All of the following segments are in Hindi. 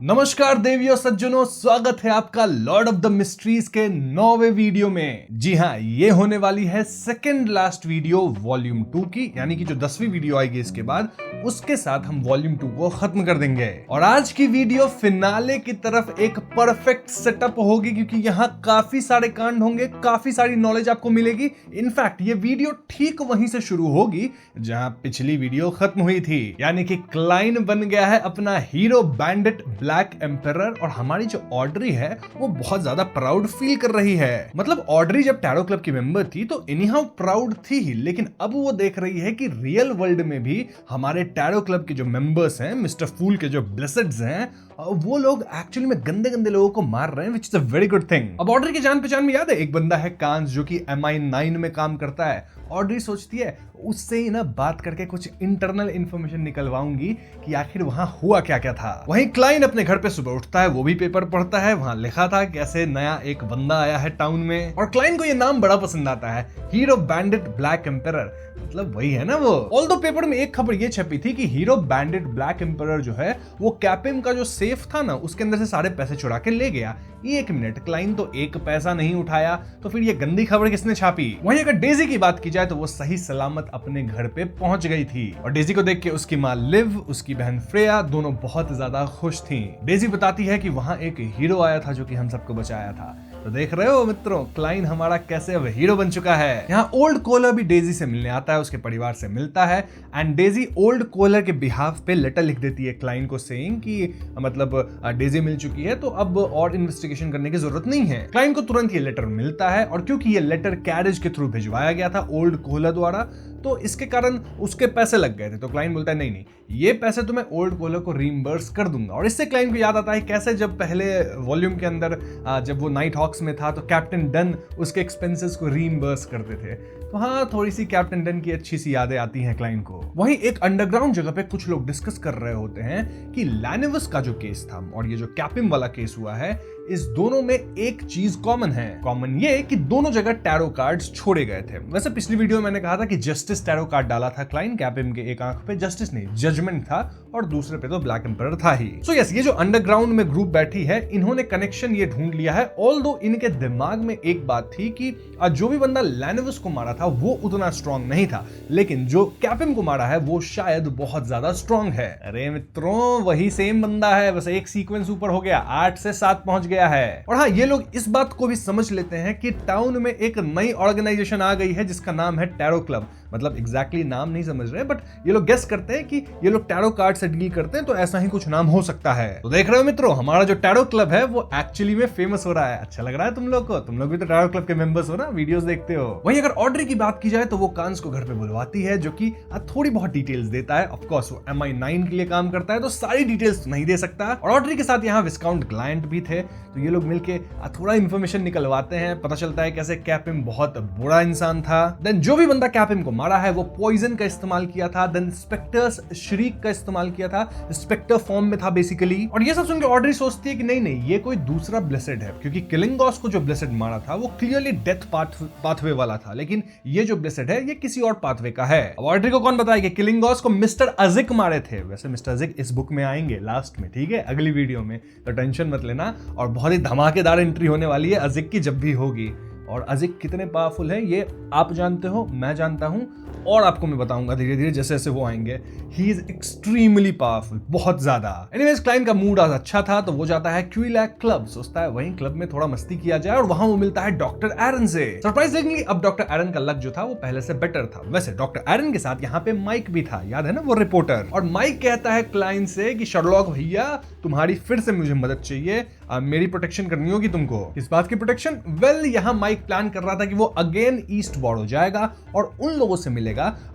नमस्कार देवियों सज्जनों, स्वागत है आपका लॉर्ड ऑफ द मिस्ट्रीज के 9वें वीडियो में। जी हाँ, ये होने वाली है सेकंड लास्ट वीडियो वॉल्यूम 2 की, यानी कि जो 10वीं वीडियो आएगी इसके बाद उसके साथ हम वॉल्यूम 2 को खत्म कर देंगे। और आज की वीडियो फिनाले की तरफ एक परफेक्ट सेटअप होगी, क्योंकि यहाँ काफी सारे कांड होंगे, काफी सारी नॉलेज आपको मिलेगी। इनफैक्ट ये वीडियो ठीक वहीं से शुरू होगी जहां पिछली वीडियो खत्म हुई थी, यानी कि क्लाइन बन गया है अपना हीरो बैंडिट ब्लैक एम्परर, और हमारी जो ऑड्री है वो बहुत ज्यादा प्राउड फील कर रही है। मतलब ऑड्री जब टैरो क्लब की मेंबर थी तो इनहाउ प्राउड थी ही, लेकिन अब वो देख रही है कि रियल वर्ल्ड में भी हमारे टैरो क्लब के जो मेंबर्स हैं, मिस्टर फूल के जो ब्लेसेड्स हैं, वो लोग एक्चुअली में गंदे गंदे लोगों को मार रहे हैं, which is a very good thing. अब ऑड्री की जान पहचान में याद है एक बंदा है कांस, जो कि MI9 में काम करता है। ऑड्री सोचती है उससे ही ना बात करके कुछ इंटरनल इंफॉर्मेशन निकलवाऊंगी कि आखिर वहां हुआ क्या क्या था। वहीं क्लाइन अपने घर पे सुबह उठता है, वो भी पेपर पढ़ता है, वहां लिखा था कैसे नया एक बंदा आया है टाउन में, और क्लाइन को ये नाम बड़ा पसंद आता है, हीरो बैंडिट ब्लैक एम्परर। मतलब वही है ना वो। ऑल्दो पेपर में एक खबर ये छपी थी कि हीरो बैंडिट ब्लैक एम्परर जो है वो कैपिम का जो सेफ था ना, उसके अंदर से सारे पैसे चुरा के ले गया। एक मिनट, क्लाइन तो एक पैसा नहीं उठाया, तो फिर ये गंदी खबर किसने छापी? वहीं अगर डेजी की बात की जाए तो वो सही सलामत अपने घर पे पहुंच गई थी, और डेजी को देख के उसकी माँ लिव, उसकी बहन फ्रेया दोनों बहुत ज्यादा खुश थी। डेजी बताती है कि वहां एक हीरो आया था जो कि हम सबको बचाया था। तो देख रहे हो मित्रों, क्लाइन हमारा कैसे अब हीरो बन चुका है। यहाँ ओल्ड कोलर भी डेजी से मिलने आता है, उसके परिवार से मिलता है, एंड डेजी ओल्ड कोलर के बिहाफ पे लेटर लिख देती है क्लाइन को, सेइंग कि मतलब डेजी मिल चुकी है तो अब और इन्वेस्टिगेशन करने की जरूरत नहीं है। क्लाइन को तुरंत ये लेटर मिलता है, और क्योंकि ये लेटर कैरेज के थ्रू भिजवाया गया था ओल्ड कोलर द्वारा, तो इसके कारण उसके पैसे लग गए थे। तो क्लाइन बोलता है नहीं नहीं, ये पैसे तो मैं ओल्ड कोलर को रीइंबर्स कर दूंगा। और इससे क्लाइन को याद आता है कैसे जब पहले वॉल्यूम के अंदर जब वो नाइट हॉक्स में था तो कैप्टन डन उसके एक्सपेंसेस को रीइंबर्स करते थे। तो हाँ, थोड़ी सी कैप्टन डन की अच्छी सी यादें आती हैं क्लाइन को। वहीं एक अंडरग्राउंड जगह पे कुछ लोग डिस्कस कर रहे होते हैं कि लैनिवस का जो केस था और ये जो कैपिम वाला केस हुआ है, इस दोनों में एक चीज कॉमन है। कॉमन ये कि दोनों जगह टैरो कार्ड्स छोड़े गए थे। वैसे पिछली वीडियो में मैंने कहा था कि जस्टिस टैरो कार्ड डाला था क्लाइन, कैपिम के एक आंख पे जस्टिस नहीं जजमेंट था, और दूसरे पे तो ब्लैक एम्परर था ही। सो यस, ये जो अंडरग्राउंड में ग्रुप बैठी है, इन्होंने कनेक्शन ये ढूंढ लिया है। ऑल्दो इनके दिमाग में एक बात थी कि जो भी बंदा लैनिवस को मारा था वो उतना स्ट्रांग नहीं था, लेकिन जो कैपिम को मारा है वो शायद बहुत ज्यादा स्ट्रांग है। अरे मित्रों, वही सेम बंदा है, बस एक सीक्वेंस ऊपर हो गया, 8 से 7 पहुंच गया है। और हाँ, ये लोग इस बात को भी समझ लेते हैं कि टाउन में एक नई ऑर्गेनाइजेशन आ गई है जिसका नाम है टैरो क्लब। मतलब एग्जैक्टली नाम नहीं समझ रहे, बट ये लोग गेस करते हैं कि ये लोग टैरो कार्ड से डील करते हैं, तो ऐसा ही कुछ नाम हो सकता है। तो देख रहे हो मित्रों, हमारा जो टैरो क्लब है वो एक्चुअली में फेमस हो रहा है। अच्छा लग रहा है तुम लोग को? तुम लोग भी तो टैरो क्लब के मेंबर्स हो ना, वीडियोस देखते हो। वहीं अगर ऑड्री की बात की जाए तो वो कांस को घर पे बुलवाती है, जो कि थोड़ी बहुत डिटेल्स देता है। ऑफ कोर्स वो MI9 के लिए काम करता है तो सारी डिटेल्स नहीं दे सकता, और ऑड्री के साथ यहाँ विस्काउंट ग्लाइंट भी थे, तो ये लोग मिलके थोड़ा इंफॉर्मेशन निकलवाते हैं। पता चलता है कैसे कैपिम बहुत बुरा इंसान था। देन जो भी बंदा कैपिम को मारा है वो पॉइजन का इस्तेमाल किया था, देन स्पेक्टर्स श्रीक का इस्तेमाल किया था, स्पेक्टर फॉर्म में था बेसिकली। और ये सब सुनकर ऑड्री सोचती है कि नहीं नहीं, ये कोई दूसरा ब्लेसेड है, क्योंकि किलिंगॉस को जो ब्लेसेड मारा था वो क्लियरली डेथ पाथवे वाला था, लेकिन ये जो ब्लेसेड है ये किसी और पाथवे का है। अब ऑड्री को कौन बताया कि किलिंगॉस को मिस्टर अजिक मारे थे? वैसे मिस्टर अजिक इस बुक में आएंगे लास्ट में, ठीक है, अगली वीडियो में, तो टेंशन मत लेना। और बहुत ही धमाकेदार एंट्री होने वाली है अजिक की जब भी होगी। और अजिक कितने पावरफुल हैं ये आप जानते हो, मैं जानता हूं, और आपको मैं बताऊंगा धीरे धीरे जैसे जैसे वो आएंगे। ही इज एक्सट्रीमली पावरफुल, बहुत ज्यादा। एनीवेज, क्लाइन का मूड आज अच्छा था तो वो जाता है क्विलैक क्लब, सोचता है वहीं क्लब में थोड़ा मस्ती किया जाए, और वहां वो मिलता है डॉक्टर एरन से। सरप्राइजिंगली अब डॉक्टर एरन का लक जो था वो पहले से बेटर था। वैसे डॉक्टर एरन के साथ यहाँ पे माइक भी था, याद है ना, वो रिपोर्टर। और माइक कहता है क्लाइन से कि शर्लॉक भैया, तुम्हारी फिर से मुझे मदद चाहिए, मेरी प्रोटेक्शन करनी होगी तुमको। किस बात की प्रोटेक्शन? वेल, यहाँ माइक प्लान कर रहा था कि वो अगेन ईस्ट बॉर्डर जाएगा और उन लोगों से मिलेगा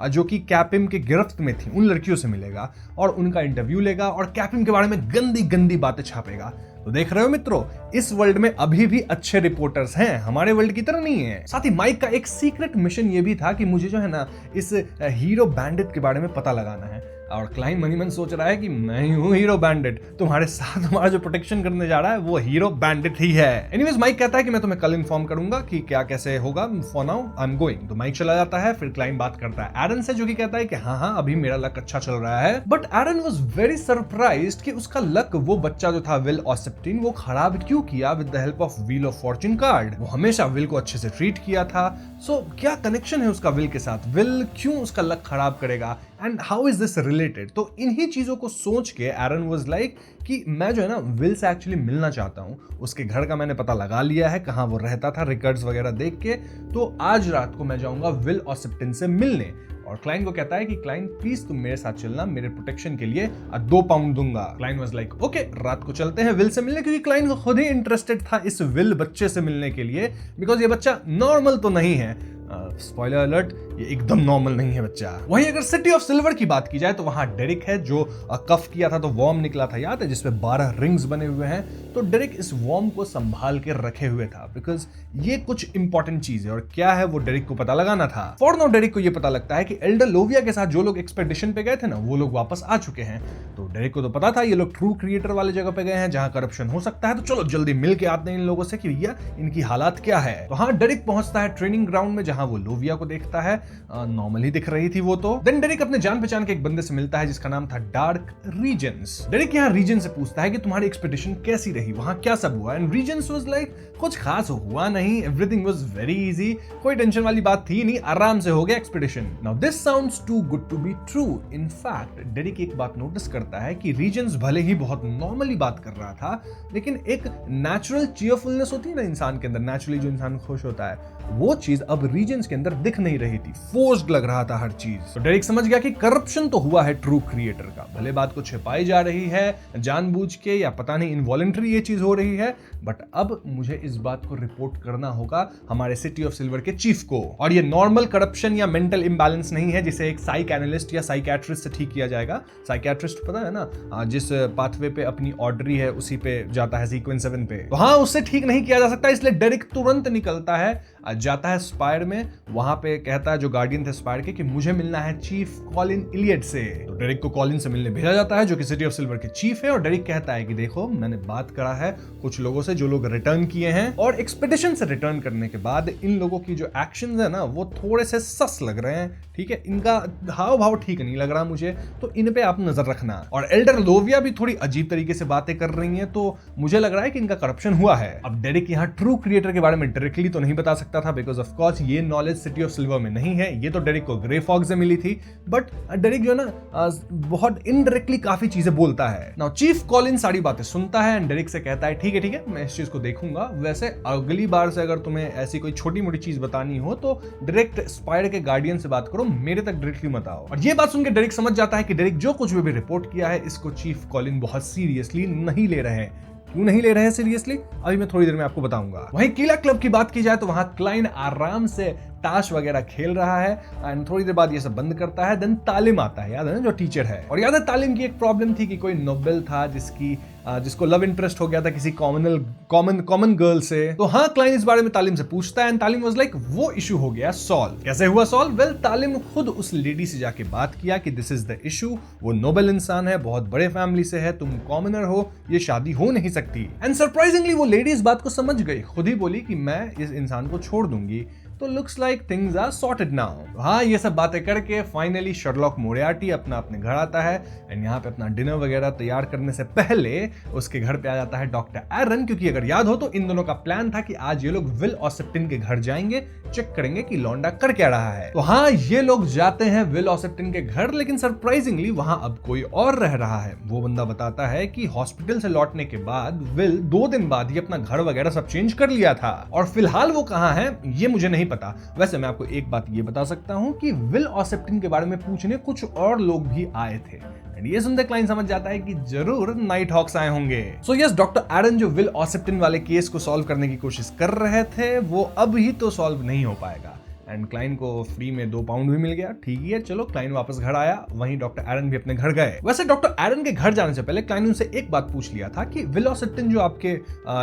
जो कि कैपिम के गिरफ्त में थी, उन लड़कियों से मिलेगा और उनका इंटरव्यू लेगा और कैपिम के बारे में गंदी गंदी बातें छापेगा। तो देख रहे हो मित्रों, इस वर्ल्ड में अभी भी अच्छे रिपोर्टर्स हैं, हमारे वर्ल्ड की तरह नहीं है। साथ ही माइक का एक सीक्रेट मिशन ये भी था कि मुझे जो है ना इस हीरो बैंडिट के बारे में पता लगाना है। और क्लाइन मनी मन सोच रहा है कि मैं ही हूँ हीरो बैंडिट, तुम्हारे साथ हमारा जो प्रोटेक्शन करने जा रहा है वो हीरो बैंडिट ही है। एनीवेज माइक कहता है कि मैं तुम्हें कल इन्फॉर्म करूंगा कि क्या कैसे होगा, for now I am going. तो माइक चला जाता है। फिर क्लाइन बात करता है एरन से, जो कि कहता है कि हाँ अभी मेरा लक अच्छा चल रहा है। But Aaron was very surprised कि उसका लक, वो बच्चा जो था विल ऑसेप्टिन, वो खराब क्यों किया with the help of wheel of Fortune card. वो हमेशा विल को अच्छे से ट्रीट किया था। सो क्या कनेक्शन है उसका विल के साथ, विल क्यों उसका लक खराब करेगा, and how is this related. तो इन्हीं चीजों को सोच के एरन वाज लाइक कि मैं जो है ना विल से एक्चुअली मिलना चाहता हूँ। उसके घर का मैंने पता लगा लिया है, कहाँ वो रहता था, रिकॉर्ड्स वगैरह देख के। तो आज रात को मैं जाऊंगा विल ऑसेप्टिन से मिलने। और क्लाइन को कहता है कि क्लाइन प्लीज तुम मेरे साथ चलना, मेरे प्रोटेक्शन के लिए 2 पाउंड दूंगा। क्लाइन वाज लाइक ओके, रात को चलते हैं विल से मिलने, क्योंकि क्लाइन को खुद ही इंटरेस्टेड था इस विल बच्चे से मिलने के लिए, बिकॉज ये बच्चा नॉर्मल तो नहीं है। स्पॉइलर अलर्ट, ये एकदम नॉर्मल नहीं है बच्चा। वहीं अगर सिटी ऑफ सिल्वर की बात की जाए तो वहां डेरिक है, जो कफ किया था तो वॉर्म निकला था, याद है, जिसपे 12 रिंग्स बने हुए हैं। तो डेरिक इस वॉर्म को संभाल के रखे हुए था, बिकॉज ये कुछ इंपॉर्टेंट चीज है। और क्या है वो डेरिक को पता लगाना था। फॉर नाउ डेरिक को ये पता लगता है कि एल्डर लोविया के साथ जो लोग एक्सपेडिशन पे गए थे ना, वो लोग वापस आ चुके हैं। तो डेरिक को तो पता था ये लोग ट्रू क्रिएटर वाले जगह पे गए हैं जहां करप्शन हो सकता है। तो चलो जल्दी मिल के आते हैं इन लोगों से कि भैया इनकी हालात क्या है। तो हाँ, डेरिक पहुंचता है ट्रेनिंग ग्राउंड में, जहां वो लोविया को देखता है। नॉर्मल ही दिख रही थी वो तो। देन डेरिक अपने जान पहचान के एक बंदे से मिलता है जिसका नाम था डार्क रीजेंस। डेरिक यहाँ रीजन से पूछता है कि तुम्हारी एक्सपेडिशन कैसी रही, वहां क्या सब हुआ। एंड रीजेंस वाज लाइक कुछ खास हुआ नहीं, एवरीथिंग वाज वेरी इजी, कोई टेंशन वाली बात थी नहीं, आराम से हो गया expedition. Now this sounds too good to be true. In fact Derrick एक बात नोटिस करता है कि रीजेंस भले ही बहुत नॉर्मली बात कर रहा था, लेकिन एक नेचुरल चीयरफुलनेस होती है ना इंसान के अंदर, नेचुरली जो इंसान खुश होता है, वो चीज अब रीजेंस के अंदर दिख नहीं रही थी, फोर्स्ड लग रहा था हर चीज। तो डेरिक समझ गया कि करप्शन तो हुआ है ट्रू क्रिएटर का, भले बात को छिपाई जा रही है जानबूझ के या पता नहीं इनवॉलंटरी ये चीज हो रही है, बट अब मुझे इस बात को रिपोर्ट करना होगा हमारे सिटी ऑफ सिल्वर के चीफ को। और ये नॉर्मल करप्शन या मेंटल इंबैलेंस नहीं है जिसे एक साइक एनालिस्ट या साइकियाट्रिस्ट से ठीक किया जाएगा। साइकियाट्रिस्ट पता है ना, जिस पाथवे पे अपनी ऑर्डरी है उसी पे जाता है, सीक्वेंस 7 पे। तो हाँ, उससे ठीक नहीं किया जा सकता, इसलिए डेरिक तुरंत निकलता है, जाता है स्पायर में। वहां पे कहता है जो गार्डियन थे स्पायर के कि मुझे मिलना है चीफ कॉलिन इलियट से। तो डेरिक को कॉलिन से मिलने भेजा जाता है, जो कि सिटी ऑफ सिल्वर के चीफ है। और डेरिक कहता है कि देखो मैंने बात करा है कुछ लोगों से जो लोग रिटर्न किए हैं, और एक्सपेडिशन से रिटर्न करने के बाद इन लोगों की जो एक्शंस है ना वो थोड़े से सस लग रहे हैं। ठीक है, इनका हाव भाव ठीक नहीं लग रहा मुझे, तो इन पे आप नजर रखना। और एल्डर लोविया भी थोड़ी अजीब तरीके से बातें कर रही हैं, तो मुझे लग रहा है कि इनका करप्शन हुआ है। अब डेरिक यहाँ ट्रू क्रिएटर के बारे में डायरेक्टली तो नहीं बता सकता था, बिकॉज ऑफ कोर्स ये नॉलेज सिटी ऑफ सिल्वर में नहीं है, ये तो डेरिक को ग्रे फॉग से मिली थी। बट डेरिक जो है ना बहुत इनडायरेक्टली काफी चीजें बोलता है। नाउ चीफ कॉलिन सारी बातें सुनता है एंड डेरिक से कहता है ठीक है मैं इस चीज को देखूंगा, वैसे अगली बार से अगर तुम्हें ऐसी कोई छोटी मोटी चीज बतानी हो तो डायरेक्ट स्पायर के गार्डियन से बात करो, मेरे तक डायरेक्टली मत आओ। और ये बात सुनकर डेरिक समझ जाता है कि डेरिक जो कुछ भी रिपोर्ट किया है इसको चीफ कॉलिन बहुत सीरियसली नहीं ले रहे हैं। क्यों नहीं ले रहे हैं सीरियसली, अभी मैं थोड़ी देर में आपको बताऊंगा। वहीं किला क्लब की बात की जाए तो वहां क्लाइन आराम से ताश वगैरह खेल रहा है एंड थोड़ी देर बाद ये सब बंद करता है। देन तालिम आता है, याद है ना, जो टीचर है। और याद है तालिम की एक प्रॉब्लम थी कि कोई नोबेल था जिसको लव इंटरेस्ट हो गया था किसी कॉमन गर्ल से। तो हाँ, क्लाइन इस बारे में तालिम से पूछता है एंड तालिम वाज लाइक वो इशू हो गया सॉल्व। कैसे हुआ सॉल्व? वेल, तालिम खुद उस लेडी से जाके बात किया कि दिस इज द इशू, वो नोबेल इंसान है, बहुत बड़े फैमिली से है, तुम कॉमनर हो, ये शादी हो नहीं सकती। एंड सरप्राइजिंगली वो लेडी इस बात को समझ गई, खुद ही बोली कि मैं इस इंसान को छोड़ दूंगी। तो looks like things are sorted now. हाँ, ये सब बातें करके फाइनली शर्लॉक मोरियार्टी अपने घर आता है एंड यहाँ पे अपना डिनर वगैरह तैयार करने से पहले उसके घर पे आ जाता है डॉक्टर एरन, क्योंकि अगर याद हो तो इन दोनों का प्लान था कि आज ये लोग विल ऑसेप्टिन के घर जाएंगे, चेक करेंगे कि लौंडा कर क्या रहा है। तो हाँ, ये लोग जाते हैं विल ऑसेप्टिन के घर, लेकिन सरप्राइजिंगली वहां अब कोई और रह रहा है। वो बंदा बताता है कि हॉस्पिटल से लौटने के बाद विल 2 दिन बाद ही अपना घर वगैरह सब चेंज कर लिया था, और फिलहाल वो कहाँ है ये मुझे नहीं पता। वैसे मैं आपको एक बात ये बता सकता हूं कि विल ऑसेप्टिन के बारे में पूछने कुछ और लोग भी आए थे। ये सुनते क्लाइन समझ जाता है कि जरूर नाइट हॉक्स आए होंगे। सो यस, डॉक्टर एरन जो विल ऑसेप्टिन वाले केस को सॉल्व करने की कोशिश कर रहे थे वो अब ही तो सॉल्व नहीं हो पाएगा। एंड क्लाइन को फ्री में 2 पाउंड भी मिल गया। ठीक ही है, चलो क्लाइन वापस घर आया, वहीं डॉक्टर एरन भी अपने घर गए। वैसे डॉक्टर एरन के घर जाने से पहले क्लाइन उनसे एक बात पूछ लिया था कि विलोसिप्टिन जो आपके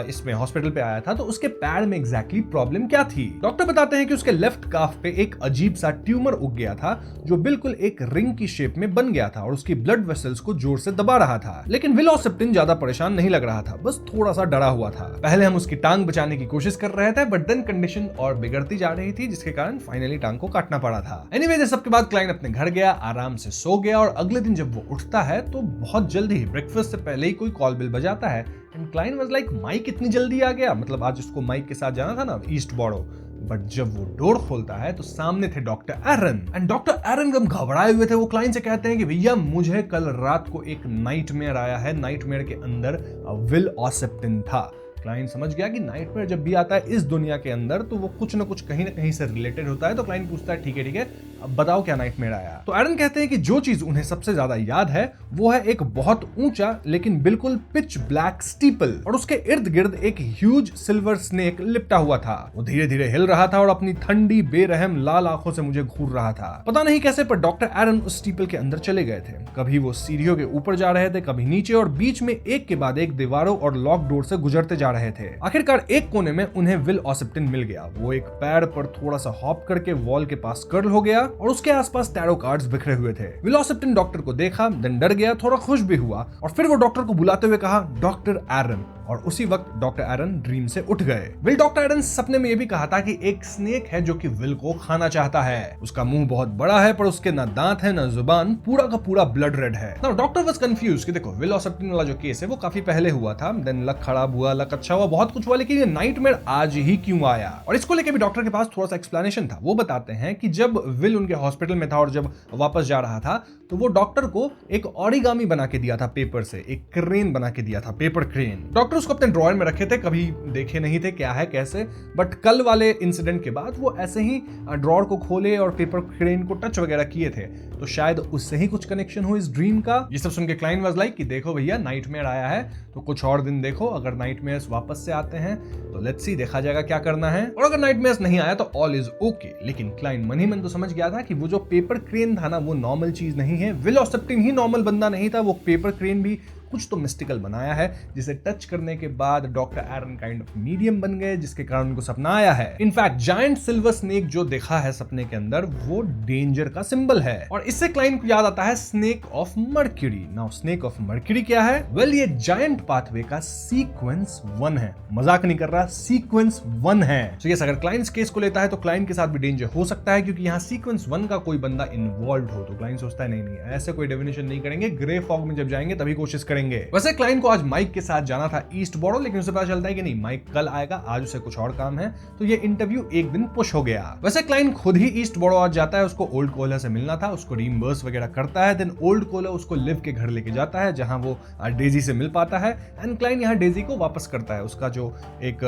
इसमें हॉस्पिटल पे आया था, तो उसके पैर में एग्जैक्टली प्रॉब्लम क्या थी। डॉक्टर बताते हैं कि उसके लेफ्ट काफ पे एक अजीब सा ट्यूमर उग गया था जो बिल्कुल एक रिंग की शेप में बन गया था और उसकी ब्लड वेसल्स को जोर से दबा रहा था। लेकिन विलोसिप्टिन ज्यादा परेशान नहीं लग रहा था, बस थोड़ा सा डरा हुआ था। पहले हम उसकी टांग बचाने की कोशिश कर रहे थे, बट देन कंडीशन और बिगड़ती जा रही थी, जिसके कारण फाइनली टांग को काटना पड़ा था। एनीवेज, सबके बाद क्लाइन अपने घर गया, आराम से सो गया और अगले दिन जब वो उठता है तो बहुत जल्दी ही ब्रेकफास्ट से पहले ही कोई कॉल बिल बजाता है। And Klein was like, Mike इतनी जल्दी आ गया, मतलब आज उसको माइक के साथ जाना था ना ईस्ट बॉरो। बट जब वो डोर खोलता है तो सामने थे डॉक्टर एरन। एंड डॉक्टर एरन एकदम घबराए हुए थे। वो क्लाइन से कहते हैं कि भैया मुझे कल रात को एक नाइटमेयर आया है, नाइटमेयर के अंदर विलोसिप्टिन था। क्लाइन समझ गया कि नाइटमेयर जब भी आता है इस दुनिया के अंदर तो वो कुछ ना कहीं से रिलेटेड होता है। तो क्लाइन पूछता है ठीक है, अब बताओ क्या नाइटमेयर आया। तो एरन कहते हैं कि जो चीज उन्हें सबसे ज्यादा याद है वो है एक बहुत ऊंचा लेकिन बिल्कुल पिच ब्लैक स्टीपल और उसके इर्द गिर्द एक ह्यूज सिल्वर स्नेक लिपटा हुआ था। वो धीरे धीरे हिल रहा था और अपनी ठंडी बेरहम लाल आंखों से मुझे घूर रहा था। पता नहीं कैसे पर डॉक्टर एरन उस स्टीपल के अंदर चले गए थे। कभी वो सीढ़ियों के ऊपर जा रहे थे, कभी नीचे, और बीच में एक के बाद एक दीवारों और लॉक डोर से गुजरते जा रहे थे। आखिरकार एक कोने में उन्हें विलोसिप्टिन मिल गया। वो एक पैर पर थोड़ा सा हॉप करके वॉल के पास कर्ल हो गया और उसके आसपास टैरो कार्ड्स बिखरे हुए थे। विलोसिप्टिन डॉक्टर को देखा, देन डर गया, थोड़ा खुश भी हुआ और फिर वो डॉक्टर को बुलाते हुए कहा, डॉक्टर एरन। और उसी वक्त डॉक्टर एरन ड्रीम से उठ गए। डॉक्टर एरन सपने में ये भी कहा था कि एक स्नेक है जो कि विल को खाना चाहता है। उसका मुंह बहुत बड़ा है पर उसके ना दांत है ना जुबान, पूरा का पूरा ब्लड रेड है। नाउ डॉक्टर वाज कंफ्यूज कि देखो विलोसिप्टिन वाला जो केस है वो काफी पहले हुआ था, देन लक खराब हुआ, लक अच्छा हुआ, बहुत कुछ हुआ, लेकिन ये नाइटमेयर आज ही क्यों आया। और इसको लेके भी डॉक्टर के पास थोड़ा सा एक्सप्लेनेशन था। वो बताते हैं कि जब विल उनके हॉस्पिटल में था और जब वापस जा रहा था तो वो डॉक्टर को एक ओरिगामी बना के दिया था पेपर से, एक क्रेन बना के दिया था, पेपर क्रेन। डॉक्टर उसको अपने ड्रॉयर में रखे थे, कभी देखे नहीं थे क्या है कैसे, बट कल वाले इंसिडेंट के बाद वो ऐसे ही ड्रॉयर को खोले और पेपर क्रेन को टच वगैरह किए थे, तो शायद उससे ही कुछ कनेक्शन हो इस ड्रीम का। ये सब सुन के क्लाइन वाज लाइक कि देखो भैया नाइटमेयर आया है तो कुछ और दिन देखो, अगर नाइटमेयर्स वापस से आते हैं तो लेट्स सी, देखा जाएगा क्या करना है, और अगर नाइटमेयर्स नहीं आया तो ऑल इज ओके। लेकिन क्लाइन मन ही मन तो समझ गया था कि वो जो पेपर क्रेन था ना वो नॉर्मल चीज नहीं है, विलोसिप्टिन ही नॉर्मल बंदा नहीं था, वो पेपर क्रेन भी कुछ तो मिस्टिकल बनाया है, जिसे टच करने के बाद doctor Aaron kind of medium बन गए, जिसके कारण उनको सपना आया है। इनफैक्ट जायंट सिल्वर स्नेक जो देखा है सपने के अंदर वो डेंजर का सिंबल है, और इससे क्लाइन को याद आता है snake of mercury. Now snake of mercury क्या है? वेल, ये जायंट पाथवे का सीक्वेंस 1 है, मजाक नहीं कर रहा, सीक्वेंस 1 है। तो यस, अगर क्लाइंट्स केस को लेता है तो क्लाइंट के साथ भी डेंजर हो सकता है, क्योंकि यहाँ सीक्वेंस 1 का कोई बंदा इन्वॉल्व हो। तो क्लाइंट सोचता है नहीं ऐसे कोई डेफिनेशन नहीं करेंगे, ग्रे फॉग में जब जाएंगे तभी कोशिश करेंगे। वैसे क्लाइन को आज माइक के साथ जाना था ईस्ट बॉरो, लेकिन उसे पता चलता है कि नहीं, माइक कल आएगा, आज उसे कुछ और काम है, तो ये इंटरव्यू एक दिन पुश हो गया। वैसे क्लाइन खुद ही ईस्ट बॉरो आज जाता है, उसको ओल्ड कोलर से मिलना था, उसको रीइंबर्स वगैरह करता है, देन ओल्ड कोलर उसको लिव के घर लेके जाता है जहां वो डेजी से मिल पाता है, एंड क्लाइन यहाँ डेजी को वापस करता है, उसका जो एक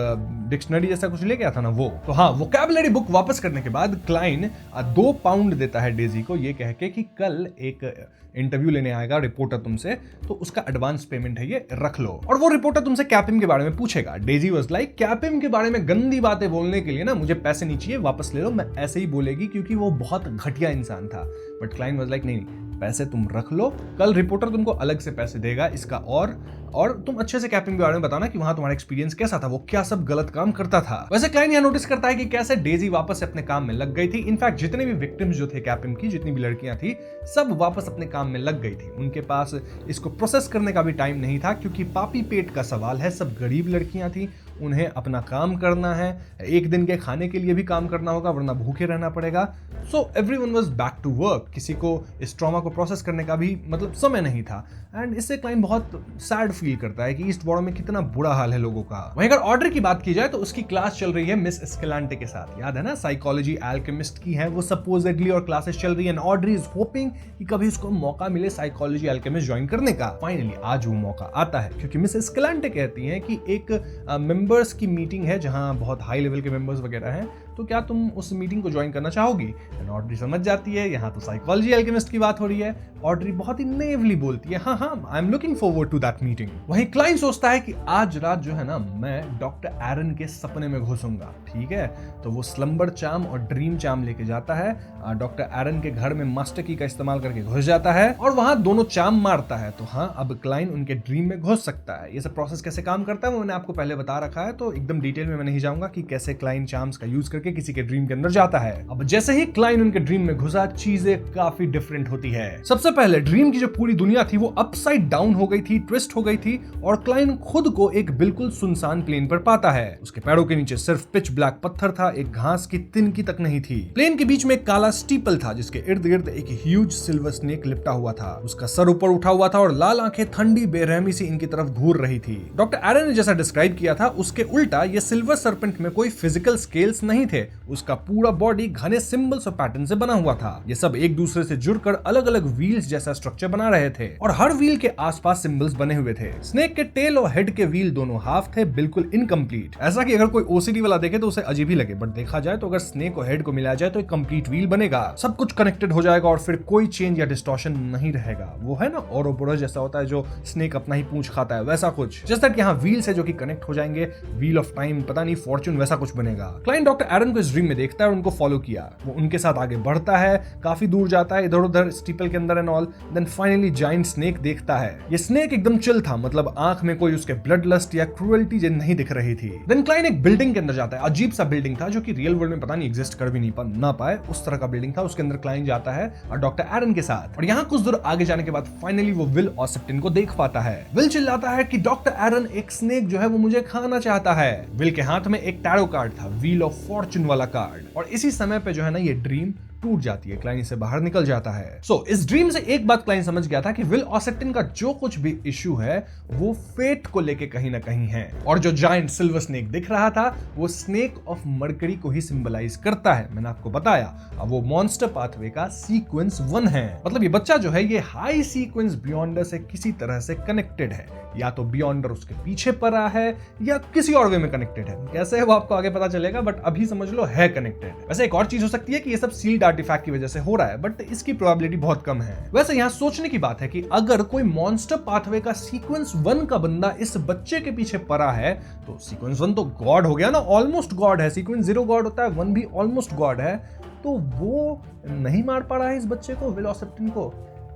डिक्शनरी जैसा कुछ लेके आया था ना वो। तो हाँ, वोकैबुलरी बुक वापस करने के बाद क्लाइन 2 पाउंड देता है डेजी को, ये कह के कि कल एक इंटरव्यू लेने आएगा रिपोर्टर तुमसे, तो उसका एडवांस पेमेंट है, ये रख लो। और वो रिपोर्टर तुमसे कैपिम के बारे में पूछेगा। डेजी वाज लाइक, कैपिम के बारे में गंदी बातें बोलने के लिए ना मुझे पैसे नहीं चाहिए, वापस ले लो। मैं ऐसे ही बोलेगी क्योंकि वो बहुत घटिया इंसान था। बट क्लाइन वाज लाइक, नहीं पैसे तुम रख लो, कल रिपोर्टर तुमको अलग से पैसे देगा इसका, और तुम अच्छे से कैपिंग के बारे में बताना कि वहां तुम्हारा एक्सपीरियंस कैसा था, वो क्या सब गलत काम करता था। वैसे क्लाइन यहाँ नोटिस करता है कि कैसे डेजी वापस से अपने काम में लग गई थी। इनफैक्ट जितने भी विक्टिम्स जो थे कैपिंग की, जितनी भी लड़कियां थी, सब वापस अपने काम में लग गई थी। उनके पास इसको प्रोसेस करने का भी टाइम नहीं था, क्योंकि पापी पेट का सवाल है, सब गरीब लड़कियां थी, उन्हें अपना काम करना है, एक दिन के खाने के लिए भी काम करना होगा वरना भूखे रहना पड़ेगा। So everyone was back to work, किसी को इस ट्रॉमा को प्रोसेस करने का भी मतलब समय नहीं था। एंड इससे क्लाइन बहुत सैड फील करता है कि ईस्ट बॉरो में कितना बुरा हाल है लोगों का। वहीं अगर ऑड्रे की बात की जाए तो उसकी क्लास चल रही है मिस एस्केलांटे के साथ, याद है ना, साइकोलॉजी एल्केमिस्ट की है वो सपोजिटली, और क्लासेस चल रही है। ऑड्रे इज होपिंग कि कभी उसको मौका मिले साइकोलॉजी एल्केमिस्ट ज्वाइन करने का। फाइनली आज वो मौका आता है, क्योंकि मिस एस्केलांटे कहती हैं कि एक मेंबर्स की मीटिंग है जहां बहुत हाई लेवल के मेंबर्स वगैरह हैं, तो क्या तुम उस मीटिंग को ज्वाइन करना चाहोगी? एंड ऑड्री समझ जाती है यहाँ तो साइकोलॉजी एल्केमिस्ट की बात हो रही है। ऑड्री बहुत ही नेवली बोलती है, हाँ हाँ, I am looking forward to that meeting. वहीं क्लाइन सोचता है कि आज रात जो है ना, मैं डॉक्टर एरन के सपने में घुसूंगा। ठीक है, तो वो स्लम्बर चार्म और ड्रीम चार्म लेके जाता है, डॉक्टर एरन के घर में मास्टर की का इस्तेमाल करके घुस जाता है और वहां दोनों चार्म मारता है। तो हाँ, अब क्लाइन उनके ड्रीम में घुस सकता है। ये सब प्रोसेस कैसे काम करता है वो मैंने आपको पहले बता रखा है, तो एकदम डिटेल में मैं नहीं जाऊंगा कि कैसे क्लाइन चार्म्स का यूज करके किसी के ड्रीम के अंदर जाता है। अब जैसे ही क्लाइन उनके ड्रीम में घुसा, चीजें काफी डिफरेंट होती है। सबसे पहले ड्रीम की जो पूरी दुनिया थी वो अपसाइड डाउन हो गई थी, ट्विस्ट हो गई थी, और क्लाइन खुद को एक बिल्कुल सुनसान प्लेन पर पाता है। उसके पैरों के नीचे सिर्फ पिच ब्लैक पत्थर था, एक घास की तिनकी तक नहीं थी। प्लेन के बीच में एक काला स्टीपल था जिसके इर्द गिर्द एक ह्यूज सिल्वर स्नेक लिपटा हुआ था। उसका सर ऊपर उठा हुआ था और लाल आंखें ठंडी बेरहमी से इनकी तरफ घूर रही थी। डॉक्टर एरन ने जैसा डिस्क्राइब किया था उसके उल्टा ये सिल्वर सर्पेंट में कोई फिजिकल स्केल्स नहीं थे। उसका पूरा बॉडी घने सिंबल्स और पैटर्न से बना हुआ था। ये सब एक दूसरे से जुड़कर अलग अलग व्हील्स जैसा स्ट्रक्चर बना रहे थे और हर व्हील के आसपास सिंबल्स बने हुए थे। स्नेक के टेल और हेड के व्हील दोनों हाफ थे, बिल्कुल इनकम्प्लीट। ऐसा कि अगर कोई ओसीडी वाला देखे तो उसे अजीब ही लगे, बट देखा जाए तो अगर स्नेक और हेड को मिलाया जाए तो एक कंप्लीट व्हील बनेगा। सब कुछ कनेक्टेड हो जाएगा और फिर कोई चेंज या डिस्टॉर्शन नहीं रहेगा। वो है ना ओरोबोरस जैसा होता है जो स्नेक अपना ही पूंछ खाता है, वैसा कुछ। जैसा कि यहाँ व्हील्स है जो कि कनेक्ट हो जाएंगे, व्हील ऑफ टाइम, पता नहीं फॉर्च्यून, वैसा कुछ बनेगा। क्लाइन डॉक्टर एरन को इस ड्रीम में देखता है और उनको फॉलो किया। वो उनके साथ आगे बढ़ता है, काफी दूर जाता है इधर उधर स्टीपल के अंदर and all. Then finally giant snake देखता है। ये स्नेक एकदम चिल था, मतलब आंख में कोई उसके ब्लड लस्ट या क्रूएल्टी नहीं दिख रही थी। देन क्लाइन एक बिल्डिंग के अंदर जाता है। अजीब सा बिल्डिंग था जो कि रियल वर्ल्ड में पता नहीं एग्जिस्ट कर भी नहीं ना पाए, उस तरह का बिल्डिंग था। उसके अंदर क्लाइन जाता है और डॉक्टर एरन के साथ, और यहाँ कुछ दूर आगे जाने के बाद फाइनली वो विल ऑसेप्टिन को देख पाता है। विल चिल्लाता है कि डॉक्टर एरन, एक स्नेक जो है वो मुझे खाना चाहता है। विल के हाथ में एक टैरो कार्ड था, व्हील ऑफ फॉर्च्यून वाला कार्ड, और इसी समय पे जो है ना ये ड्रीम टूट जाती है। क्लाइन इससे बाहर निकल जाता है। सो इस ड्रीम से एक बात क्लाइन समझ गया था कि विल ऑसेप्टिन का जो कुछ भी इश्यू है वो फेट को लेके कहीं ना कहीं है, और जो जायंट सिल्वर स्नेक दिख रहा था वो स्नेक ऑफ मर्करी को ही सिंबलाइज करता है। मैंने आपको बताया, अब वो मॉन्स्टर पाथवे का सीक्वेंस 1 है। मतलब ये बच्चा जो है ये हाई सीक्वेंस बियॉन्डर से किसी तरह से कनेक्टेड है, या तो बियॉन्डर उसके पीछे पड़ा है या किसी और वे में कनेक्टेड है। कैसे है वो आपको आगे पता चलेगा, बट अभी समझ लो है कनेक्टेड। वैसे एक और चीज हो सकती है कि ये सब सील्ड आर्टिफैक्ट की वजह से हो रहा है, बट इसकी प्रोबेबिलिटी बहुत कम है। वैसे यहाँ सोचने की बात है कि अगर कोई मॉन्स्टर पाथवे का सीक्वेंस 1 का बंदा इस बच्चे के पीछे पड़ा है तो सीक्वेंस 1 तो गॉड हो गया ना, ऑलमोस्ट गॉड है। सीक्वेंस 0 गॉड होता है, 1 भी ऑलमोस्ट गॉड है, तो वो नहीं मार पा रहा है इस बच्चे को, विल ऑसेप्टिन को।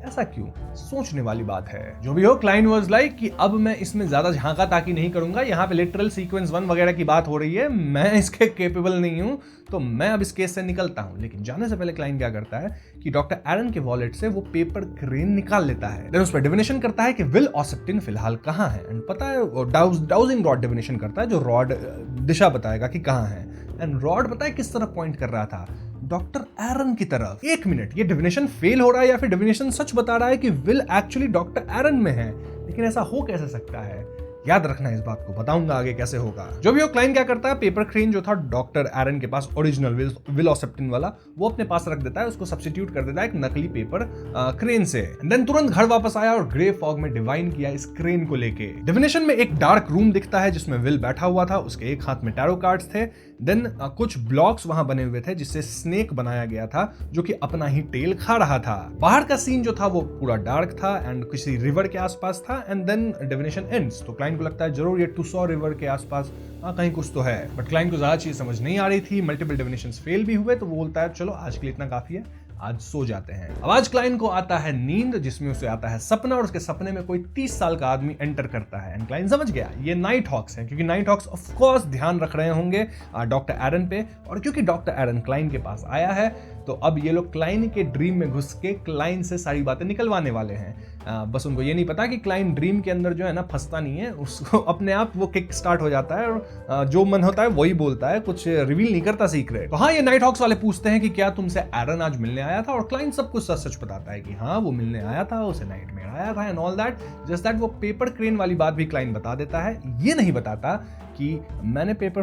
ऐसा क्यों? सोचने वाली बात है। जो भी हो, क्लाइन वाज लाइक कि अब मैं इसमें ज्यादा झांका ताकी नहीं करूंगा। यहाँ पे लिटरल सीक्वेंस 1 वगैरह की बात हो रही है, मैं इसके केपेबल नहीं हूं, तो मैं अब इस केस से निकलता हूं। लेकिन जाने से पहले क्लाइन क्या करता है कि डॉक्टर एरन के वॉलेट से वो पेपर क्रेन निकाल लेता है। देन उस पर डिविनेशन करता है कि विल ऑसेप्टिन फिलहाल कहाँ है, एंड पता है डाउजिंग रॉड डिविनेशन करता है, जो रॉड दिशा बताएगा कि कहाँ है। एंड रॉड पता है किस तरफ पॉइंट कर रहा था? डॉक्टर एरन की तरफ। एक मिनट, ये डिविनेशन फेल हो रहा है या फिर डिविनेशन सच बता रहा है कि विल एक्चुअली डॉक्टर एरन में है? लेकिन ऐसा हो कैसे सकता है? याद रखना इस बात को, बताऊंगा आगे कैसे होगा। जो भी हो, क्लाइन क्या करता है, पेपर क्रेन जो था डॉक्टर एरन के पास ओरिजिनल विल ऑसेप्टिन वाला, वो अपने पास रख देता है, उसको सब्स्टिट्यूट कर देता है एक नकली पेपर क्रेन से। देन तुरंत घर वापस आया और ग्रे फॉग में डिवाइन किया इस क्रेन को लेके। डिविनेशन में एक डार्क रूम दिखता है जिसमें विल बैठा हुआ था, उसके एक हाथ में टैरो कार्ड्स थे। देन कुछ ब्लॉक्स वहां बने हुए थे जिससे स्नेक बनाया गया था जो कि अपना ही टेल खा रहा था। बाहर का सीन जो था वो पूरा डार्क था एंड किसी रिवर के आसपास था। And then divination ends. तो क्लाइन को लगता है जरूर ये टुसॉ रिवर के आसपास कहीं कुछ तो है, बट क्लाइन को ज्यादा चीज समझ नहीं आ रही थी। मल्टीपल डिविनेशंस फेल भी हुए, तो वो बोलता है चलो आज के लिए इतना काफी है, आज सो जाते हैं। अब आज क्लाइन को आता है नींद, जिसमें उसे आता है सपना, और उसके सपने में कोई 30 साल का आदमी एंटर करता है। एंड क्लाइन समझ गया ये नाइट हॉक्स हैं, क्योंकि नाइट हॉक्स ऑफ कोर्स ध्यान रख रहे होंगे डॉक्टर एरन पे, और क्योंकि डॉक्टर एरन क्लाइन के पास आया है तो अब ये लोग क्लाइन के ड्रीम में घुस के क्लाइन से सारी बातें निकलवाने वाले हैं। बस उनको ये नहीं पता कि क्लाइन ड्रीम के अंदर जो है ना फंसता नहीं है, उसको अपने आप वो किक स्टार्ट हो जाता है और जो मन होता है वही बोलता है, कुछ रिवील नहीं करता सीक्रेट। तो हाँ, ये नाइट हॉक्स वाले पूछते हैं कि क्या तुमसे एरन आज मिलने आया था, और क्लाइन सब कुछ सच सच बताता है कि हाँ वो मिलने आया था, उसे नाइट में आया था and all that. Just that वो पेपर क्रेन वाली बात भी क्लाइन बता देता है, ये नहीं बताता कि मैंने पेपर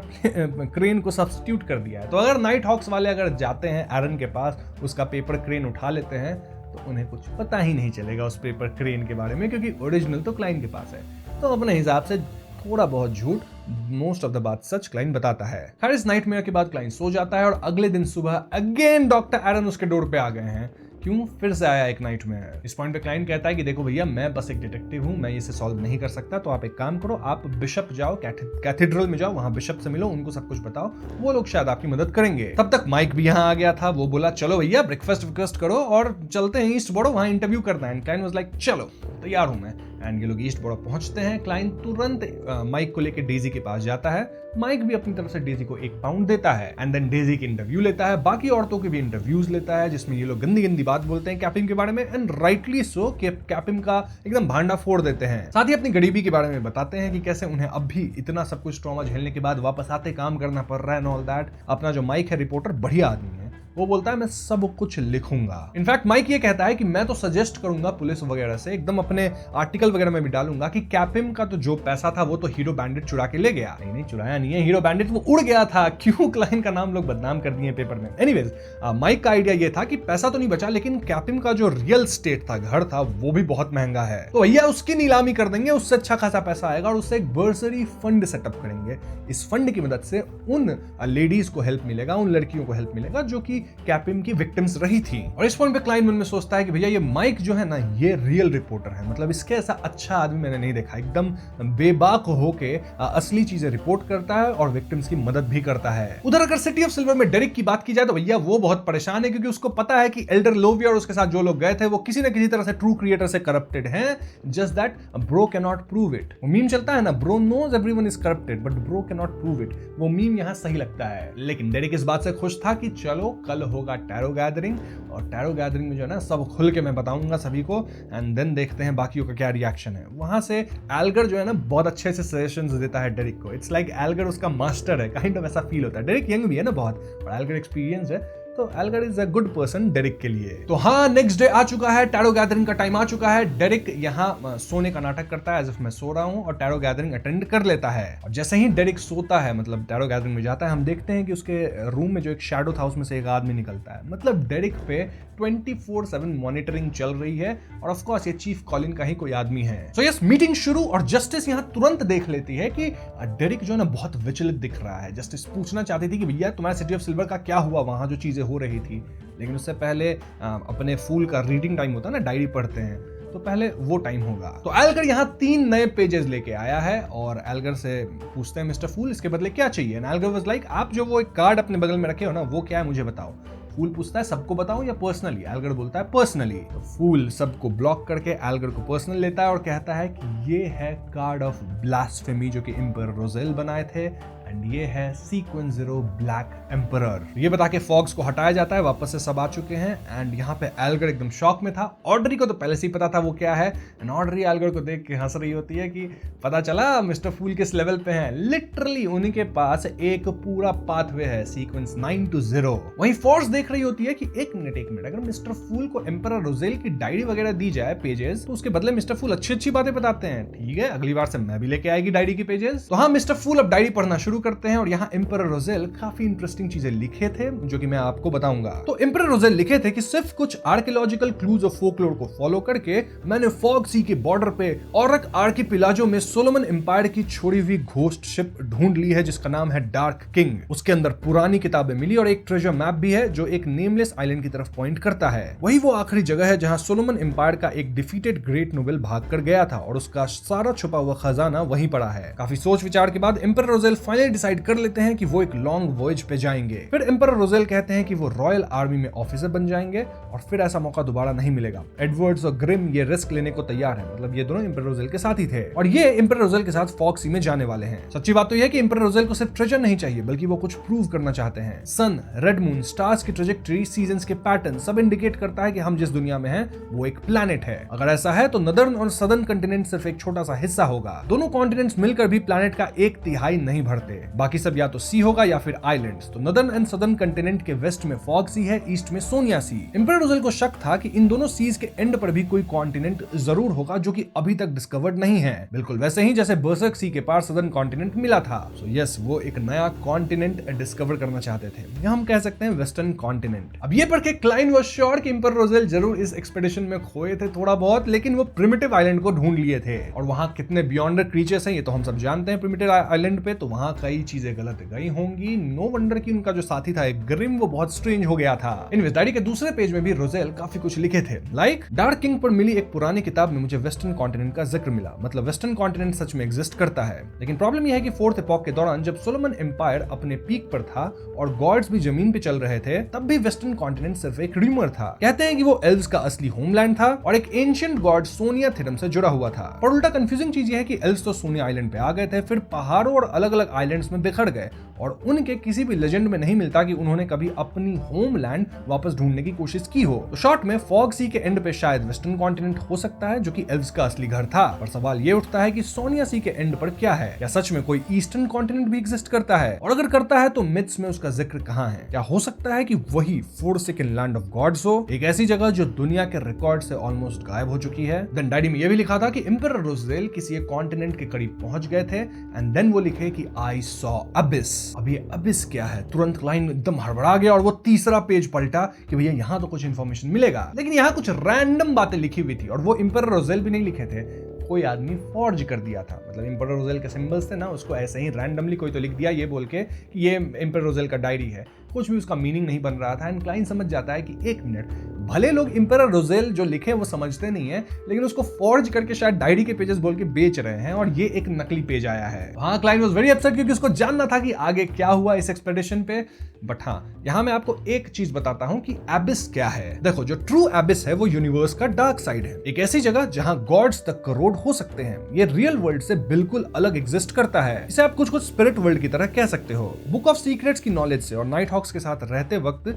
क्रेन को सब्स्टिट्यूट कर दिया है। तो अगर नाइट हॉक्स वाले अगर जाते हैं एरन के पास, उसका पेपर क्रेन उठा लेते हैं, तो उन्हें कुछ पता ही नहीं चलेगा उस पेपर क्रेन के बारे में, क्योंकि ओरिजिनल तो क्लाइन के पास है। तो अपने हिसाब से थोड़ा बहुत झूठ मोस्ट ऑफ द बात सच क्लाइन बताता है। खैर इस नाइटमेयर के बाद क्लाइन सो जाता है और अगले दिन सुबह अगेन डॉक्टर एरन उसके डोर पे आ गए हैं। क्यों? फिर से आया एक नाइटमेयर। इस पॉइंट पे क्लाइंट कहता है कि देखो भैया, मैं बस एक डिटेक्टिव हूं, मैं इसे सॉल्व नहीं कर सकता, तो आप एक काम करो, आप बिशप जाओ, कैथेड्रल में जाओ, वहां बिशप से मिलो, उनको सब कुछ बताओ, वो लोग शायद आपकी मदद करेंगे। तब तक माइक भी यहाँ आ गया था। वो बोला चलो भैया ब्रेकफास्ट करो और चलते हैं ईस्ट बोरो, वहां इंटरव्यू करना है। क्लाइंट वाज लाइक चलो तैयार हूं मैं। एंड ये लोग ईस्ट बोरो पहुंचते हैं। क्लाइंट तुरंत माइक को लेकर डेजी के पास जाता है। माइक भी अपनी तरफ से डेजी को 1 पाउंड देता है एंड देन डेजी की इंटरव्यू लेता है, बाकी औरतों के भी इंटरव्यूज लेता है, जिसमें ये लोग गंदी गंदी बात बोलते हैं कैपिम के बारे में एंड राइटली सो, कैपिम का एकदम भांडा फोड़ देते हैं। साथ ही अपनी गरीबी के बारे में बताते हैं कि कैसे उन्हें अब भी इतना सब कुछ ट्रॉमा झेलने के बाद वापस आते काम करना पड़ रहा है एंड ऑल दैट। अपना जो माइक है रिपोर्टर बढ़िया आदमी है, वो बोलता है मैं सब कुछ लिखूंगा। इनफैक्ट माइक ये कहता है कि मैं तो सजेस्ट करूंगा पुलिस वगैरह से, एकदम अपने आर्टिकल वगैरह में भी डालूंगा कि कैपिम का तो जो पैसा था वो तो हीरो बैंडिट चुरा के ले गया। नहीं चुराया नहीं है हीरो बैंडिट, वो उड़ गया था। क्यों? क्लाइंट का नाम लोग बदनाम कर दिए पेपर में। एनीवेज माइक का आइडिया ये था कि पैसा तो नहीं बचा, लेकिन कैपिम का जो रियल स्टेट था, घर था, वो भी बहुत महंगा है, तो भैया उसकी नीलामी कर देंगे, उससे अच्छा खासा पैसा आएगा और उससे एक बर्सरी फंड सेटअप करेंगे। इस फंड की मदद से उन लेडीज को हेल्प मिलेगा, उन लड़कियों को हेल्प मिलेगा जो कि कैपिम की विक्टिम्स रही थी। और इस पॉइंट पे क्लाइंट मन में सोचता है कि भैया ये माइक जो है ना, ये रियल रिपोर्टर है, मतलब इसके ऐसा अच्छा आदमी मैंने नहीं देखा। एकदम बेबाक होके असली चीजें रिपोर्ट करता है और विक्टिम्स की मदद भी करता है। उधर अगर सिटी ऑफ सिल्वर में डेरिक की बात की जाए तो भैया वो बहुत परेशान है, क्योंकि उसको पता है कि एल्डर लोविया और उसके साथ जो लोग गए थे वो किसी न किसी तरह से ट्रू क्रिएटर से करप्टेड हैं। Just that bro can not prove it. वो मीम चलता है ना, bro knows everyone is corrupted but bro can not prove it. वो मीम यहां सही लगता है। लेकिन डेरिक इस बात से खुश था कि चलो कल होगा टैरो गैदरिंग, और टैरो गैदरिंग में जो है ना सब खुल के मैं बताऊंगा सभी को, एंड देन देखते हैं बाकियों का क्या रिएक्शन है। वहां से एल्गर जो है ना बहुत अच्छे से सजेशंस देता है डेरिक को। इट्स लाइक एल्गर उसका मास्टर है, काइंड ऑफ ऐसा फील होता है। डेरिक यंग भी है ना बहुत, और एल्गर एक्सपीरियंस है, तो Elgar is a good person Derrick के लिए। तो हाँ, नेक्स्ट डे आ चुका है, टैरो गैदरिंग का टाइम आ चुका है। डेरिक यहाँ सोने का नाटक करता है, एज इफ मैं सो रहा हूँ, और टैरो गैदरिंग अटेंड कर लेता है। और जैसे ही डेरिक सोता है, मतलब टैरो गैदरिंग में जाता है, हम देखते हैं कि उसके रूम में जो एक शैडो था उसमें से एक आदमी निकलता है। मतलब डेरिक पे 24/7 मॉनिटरिंग चल रही है, और ऑफ कोर्स ये चीफ कॉलिन का ही कोई आदमी है। सो यस, मीटिंग शुरू, और जस्टिस यहाँ तुरंत देख लेती है कि डेरिक जो है ना बहुत विचलित दिख रहा है। जस्टिस पूछना चाहती थी कि भैया तुम्हारे सिटी ऑफ सिल्वर का क्या हुआ, वहां जो चीजें हो रही थी। लेकिन उससे पहले अपने फूल का रीडिंग टाइम होता है ना, डायरी पढ़ते हैं, तो पहले वो टाइम होगा। तो एल्गर यहाँ 3 नए पेजेस लेके आया है, और एल्गर से पूछते हैं मिस्टर फूल इसके बदले क्या चाहिए। एंड एल्गर वाज लाइक आप जो वो एक कार्ड अपने बगल में रखे हो ना, वो क्या है मुझे बताओ। फूल पूछता है सबको बताओ या पर्सनली। एल्गर बोलता है पर्सनली। तो फूल सबको ब्लॉक करके एल्गर को पर्सनल लेता है और कहता है कि ये है कार्ड ऑफ ब्लास्फेमी जो कि एम्परर रोजेल बनाए थे, एंड ये है सीक्वेंस 0 ब्लैक एम्परर। ये बता के फॉक्स को हटाया जाता है, वापस से सब आ चुके हैं। एंड यहाँ पे एल्गर एकदम शॉक में था। ऑड्री को तो पहले से ही पता था वो क्या है, एंड ऑड्री एल्गर को देख के हंस रही होती है कि पता चला मिस्टर फूल किस लेवल पे हैं। लिटरली उनके पास एक पूरा पाथवे है, सीक्वेंस 9 to 0। वहीं फोर्स देख रही होती है कि एक मिनट, अगर मिस्टर फूल को एम्परर रोजेल की डायरी वगैरह दी जाए पेजेस, तो उसके बदले मिस्टर फूल अच्छी बातें बताते हैं। ठीक है, अगली बार से मैं भी लेके आएगी डायरी की पेजेस। तो हाँ, मिस्टर फूल अब डायरी पढ़ना शुरू करते हैं, और यहाँ एम्परर रोजेल काफी इंटरेस्टिंग चीजें लिखे थे जो कि मैं आपको बताऊंगा। तो एम्परर रोजेल लिखे थे कि सिर्फ कुछ आर्कियोलॉजिकल क्लूज ऑफ फोकलोर को फॉलो करके मैंने फॉग सी के बॉर्डर पे औरक आर्किपिलाजो में सोलोमन एम्पायर की छोड़ी हुई घोस्ट शिप ढूंढ ली है, जिसका नाम है डार्क किंग। उसके अंदर पुरानी किताबें मिली और एक ट्रेजर मैप भी है जो एक नेमलेस आइलैंड की तरफ पॉइंट करता है। वही वो आखिरी जगह है जहां सोलोमन एम्पायर का एक डिफीटेड ग्रेट नोबेल भाग कर गया था, और उसका सारा छुपा हुआ खजाना वहीं पड़ा है। काफी सोच विचार के बाद एम्परर रोजेल फाइनली डिसाइड कर लेते हैं कि वो एक लॉन्ग वॉयज पे जाएंगे। फिर एम्परर रोजेल कहते हैं कि वो रॉयल आर्मी में ऑफिसर बन जाएंगे, और फिर ऐसा मौका दोबारा नहीं मिलेगा। एडवर्ड्स और ग्रिम ये रिस्क लेने को तैयार है, मतलब ये दोनों एम्परर रोजेल के साथ ही थे, और ये एम्परर रोजेल के साथ फॉग सी में जाने वाले हैं। सच्ची बात तो यह है कि एम्परर रोजेल को सिर्फ ट्रेजर नहीं चाहिए, बल्कि वो कुछ प्रूव करना चाहते हैं। सन, रेड मून, स्टार्स की ट्रेजेक्टरी, सीजंस के पैटर्न सब इंडिकेट करता है कि हम जिस दुनिया में हैं वो एक प्लैनेट है। अगर ऐसा है तो नदर्न और सदर्न कंटिनेंट सिर्फ एक छोटा सा हिस्सा होगा। दोनों कॉन्टिनेंट्स मिलकर भी प्लैनेट का 1/3 नहीं भरते, बाकी सब या तो सी होगा या फिर आइलैंड्स। तो नदर्न एंड सदर्न कंटिनेंट के वेस्ट में फॉग सी है, ईस्ट में सोनिया सी। एम्परर रोजेल को शक था कि इन दोनों सीज के एंड पर भी कोई कॉन्टिनेंट जरूर होगा जो कि अभी तक डिस्कवर्ड नहीं है, बिल्कुल वैसे ही जैसे बर्सर्क सी के पार सदर्न कॉन्टिनेंट मिला था। सो यस, वो एक नया कॉन्टिनेंट डिस्कवर करना चाहते थे, या हम कह सकते हैं वेस्टर्न कॉन्टिनेंट। अब ये पढ़ के क्लाइन वाज श्योर कि एम्परर रोजेल जरूर इस एक्सपेडिशन में खोए थे थोड़ा बहुत, लेकिन वो प्रिमिटिव आइलैंड को ढूंढ लिए थे। और वहां कितने बियॉन्डर क्रीचर्स हैं ये तो हम सब जानते हैं प्रिमिटिव आइलैंड पे, तो वहां कई चीजें गलत गई होंगी। नो वंडर कि उनका जो साथी था एक ग्रिम, वो बहुत स्ट्रेंज हो गया था। इनवेज डायरी के दूसरे पेज में भी रोजेल काफी कुछ लिखे थे। लाइक डार्क किंग पर मिली एक पुरानी किताब में मुझे वेस्टर्न कॉन्टिनेंट का जिक्र मिला, मतलब वेस्टर्न कॉन्टिनेंट सच में एग्जिस्ट करता है। लेकिन प्रॉब्लम यह है कि फोर्थ एपॉक के दौरान जब सोलोमन एम्पायर अपने पीक पर था और गॉड्स भी जमीन पे चल रहे थे, तब भी वेस्टर्न कॉन्टिनेंट सिर्फ एक र्यूमर था। कहते हैं कि वो एल्व्स का असली होमलैंड था और एक एंशिएंट गॉड सोनिया थ्योरम से जुड़ा हुआ था। पर उल्टा कंफ्यूजिंग चीज यह है कि एल्व्स तो सोनिया आइलैंड पे आ गए थे, फिर पहाड़ों और अलग अलग आइलैंड्स में बिखर गए और उनके किसी भी लेजेंड में नहीं मिलता कि उन्होंने कभी अपनी होमलैंड वापस ढूंढने की कोशिश की हो। तो शॉर्ट में फॉग सी के एंड पे शायद वेस्टर्न कॉन्टिनेंट हो सकता है जो कि एल्व्स का असली घर था। पर सवाल ये उठता है कि सोनिया सी के एंड पर क्या है? क्या सच में कोई ईस्टर्न कॉन्टिनेंट भी एग्जिस्ट करता है? और अगर करता है तो मिथ्स में उसका जिक्र कहां है? क्या हो सकता है कि वही फोरसेकन लैंड ऑफ गॉड्स हो, एक ऐसी जगह जो दुनिया के रिकॉर्ड से ऑलमोस्ट गायब हो चुकी है? देन डायरी में यह भी लिखा था कि एम्परर रोजेल किसी एक कॉन्टिनेंट के करीब पहुंच गए थे एंड देन वो लिखे कि आई सॉ अबिस। अब ये अबिस क्या है? तुरंत क्लाइन एकदम हड़बड़ा गया और वो तीसरा पेज पलटा कि भैया यहाँ तो कुछ इंफॉर्मेशन मिलेगा, लेकिन यहाँ कुछ रैंडम बातें लिखी हुई थी और वो एम्परर रोजेल भी नहीं लिखे थे, कोई आदमी फॉर्ज कर दिया था। मतलब एम्परर रोजेल के सिंबल्स थे ना, उसको ऐसे ही रैंडमली कोई तो लिख दिया ये बोल के कि ये एम्परर रोजेल का डायरी है। कुछ भी उसका मीनिंग नहीं बन रहा था एंड क्लाइन समझ जाता है कि एक मिनट, भले लोग एम्परर रोजेल जो लिखे वो समझते नहीं है, लेकिन उसको फॉर्ज करके शायद डायरी के पेजेस बोल के बेच रहे हैं और ये एक नकली पेज आया है। हाँ, क्लाइन वाज वेरी अपसेट क्योंकि उसको जानना था कि आगे क्या हुआ इस एक्सपेडिशन पे। बट हाँ, यहां मैं आपको एक चीज बताता हूं कि एबिस क्या है। देखो, जो ट्रू एबिस है वो यूनिवर्स का डार्क साइड है, एक ऐसी जगह जहां गॉड्स तक करोड़ हो सकते हैं। ये रियल वर्ल्ड से बिल्कुल अलग एग्जिस्ट करता है। इसे आप कुछ स्पिरिट वर्ल्ड की तरह कह सकते हो। बुक ऑफ सीक्रेट्स की नॉलेज से और नाइट हॉक्स के साथ रहते वक्त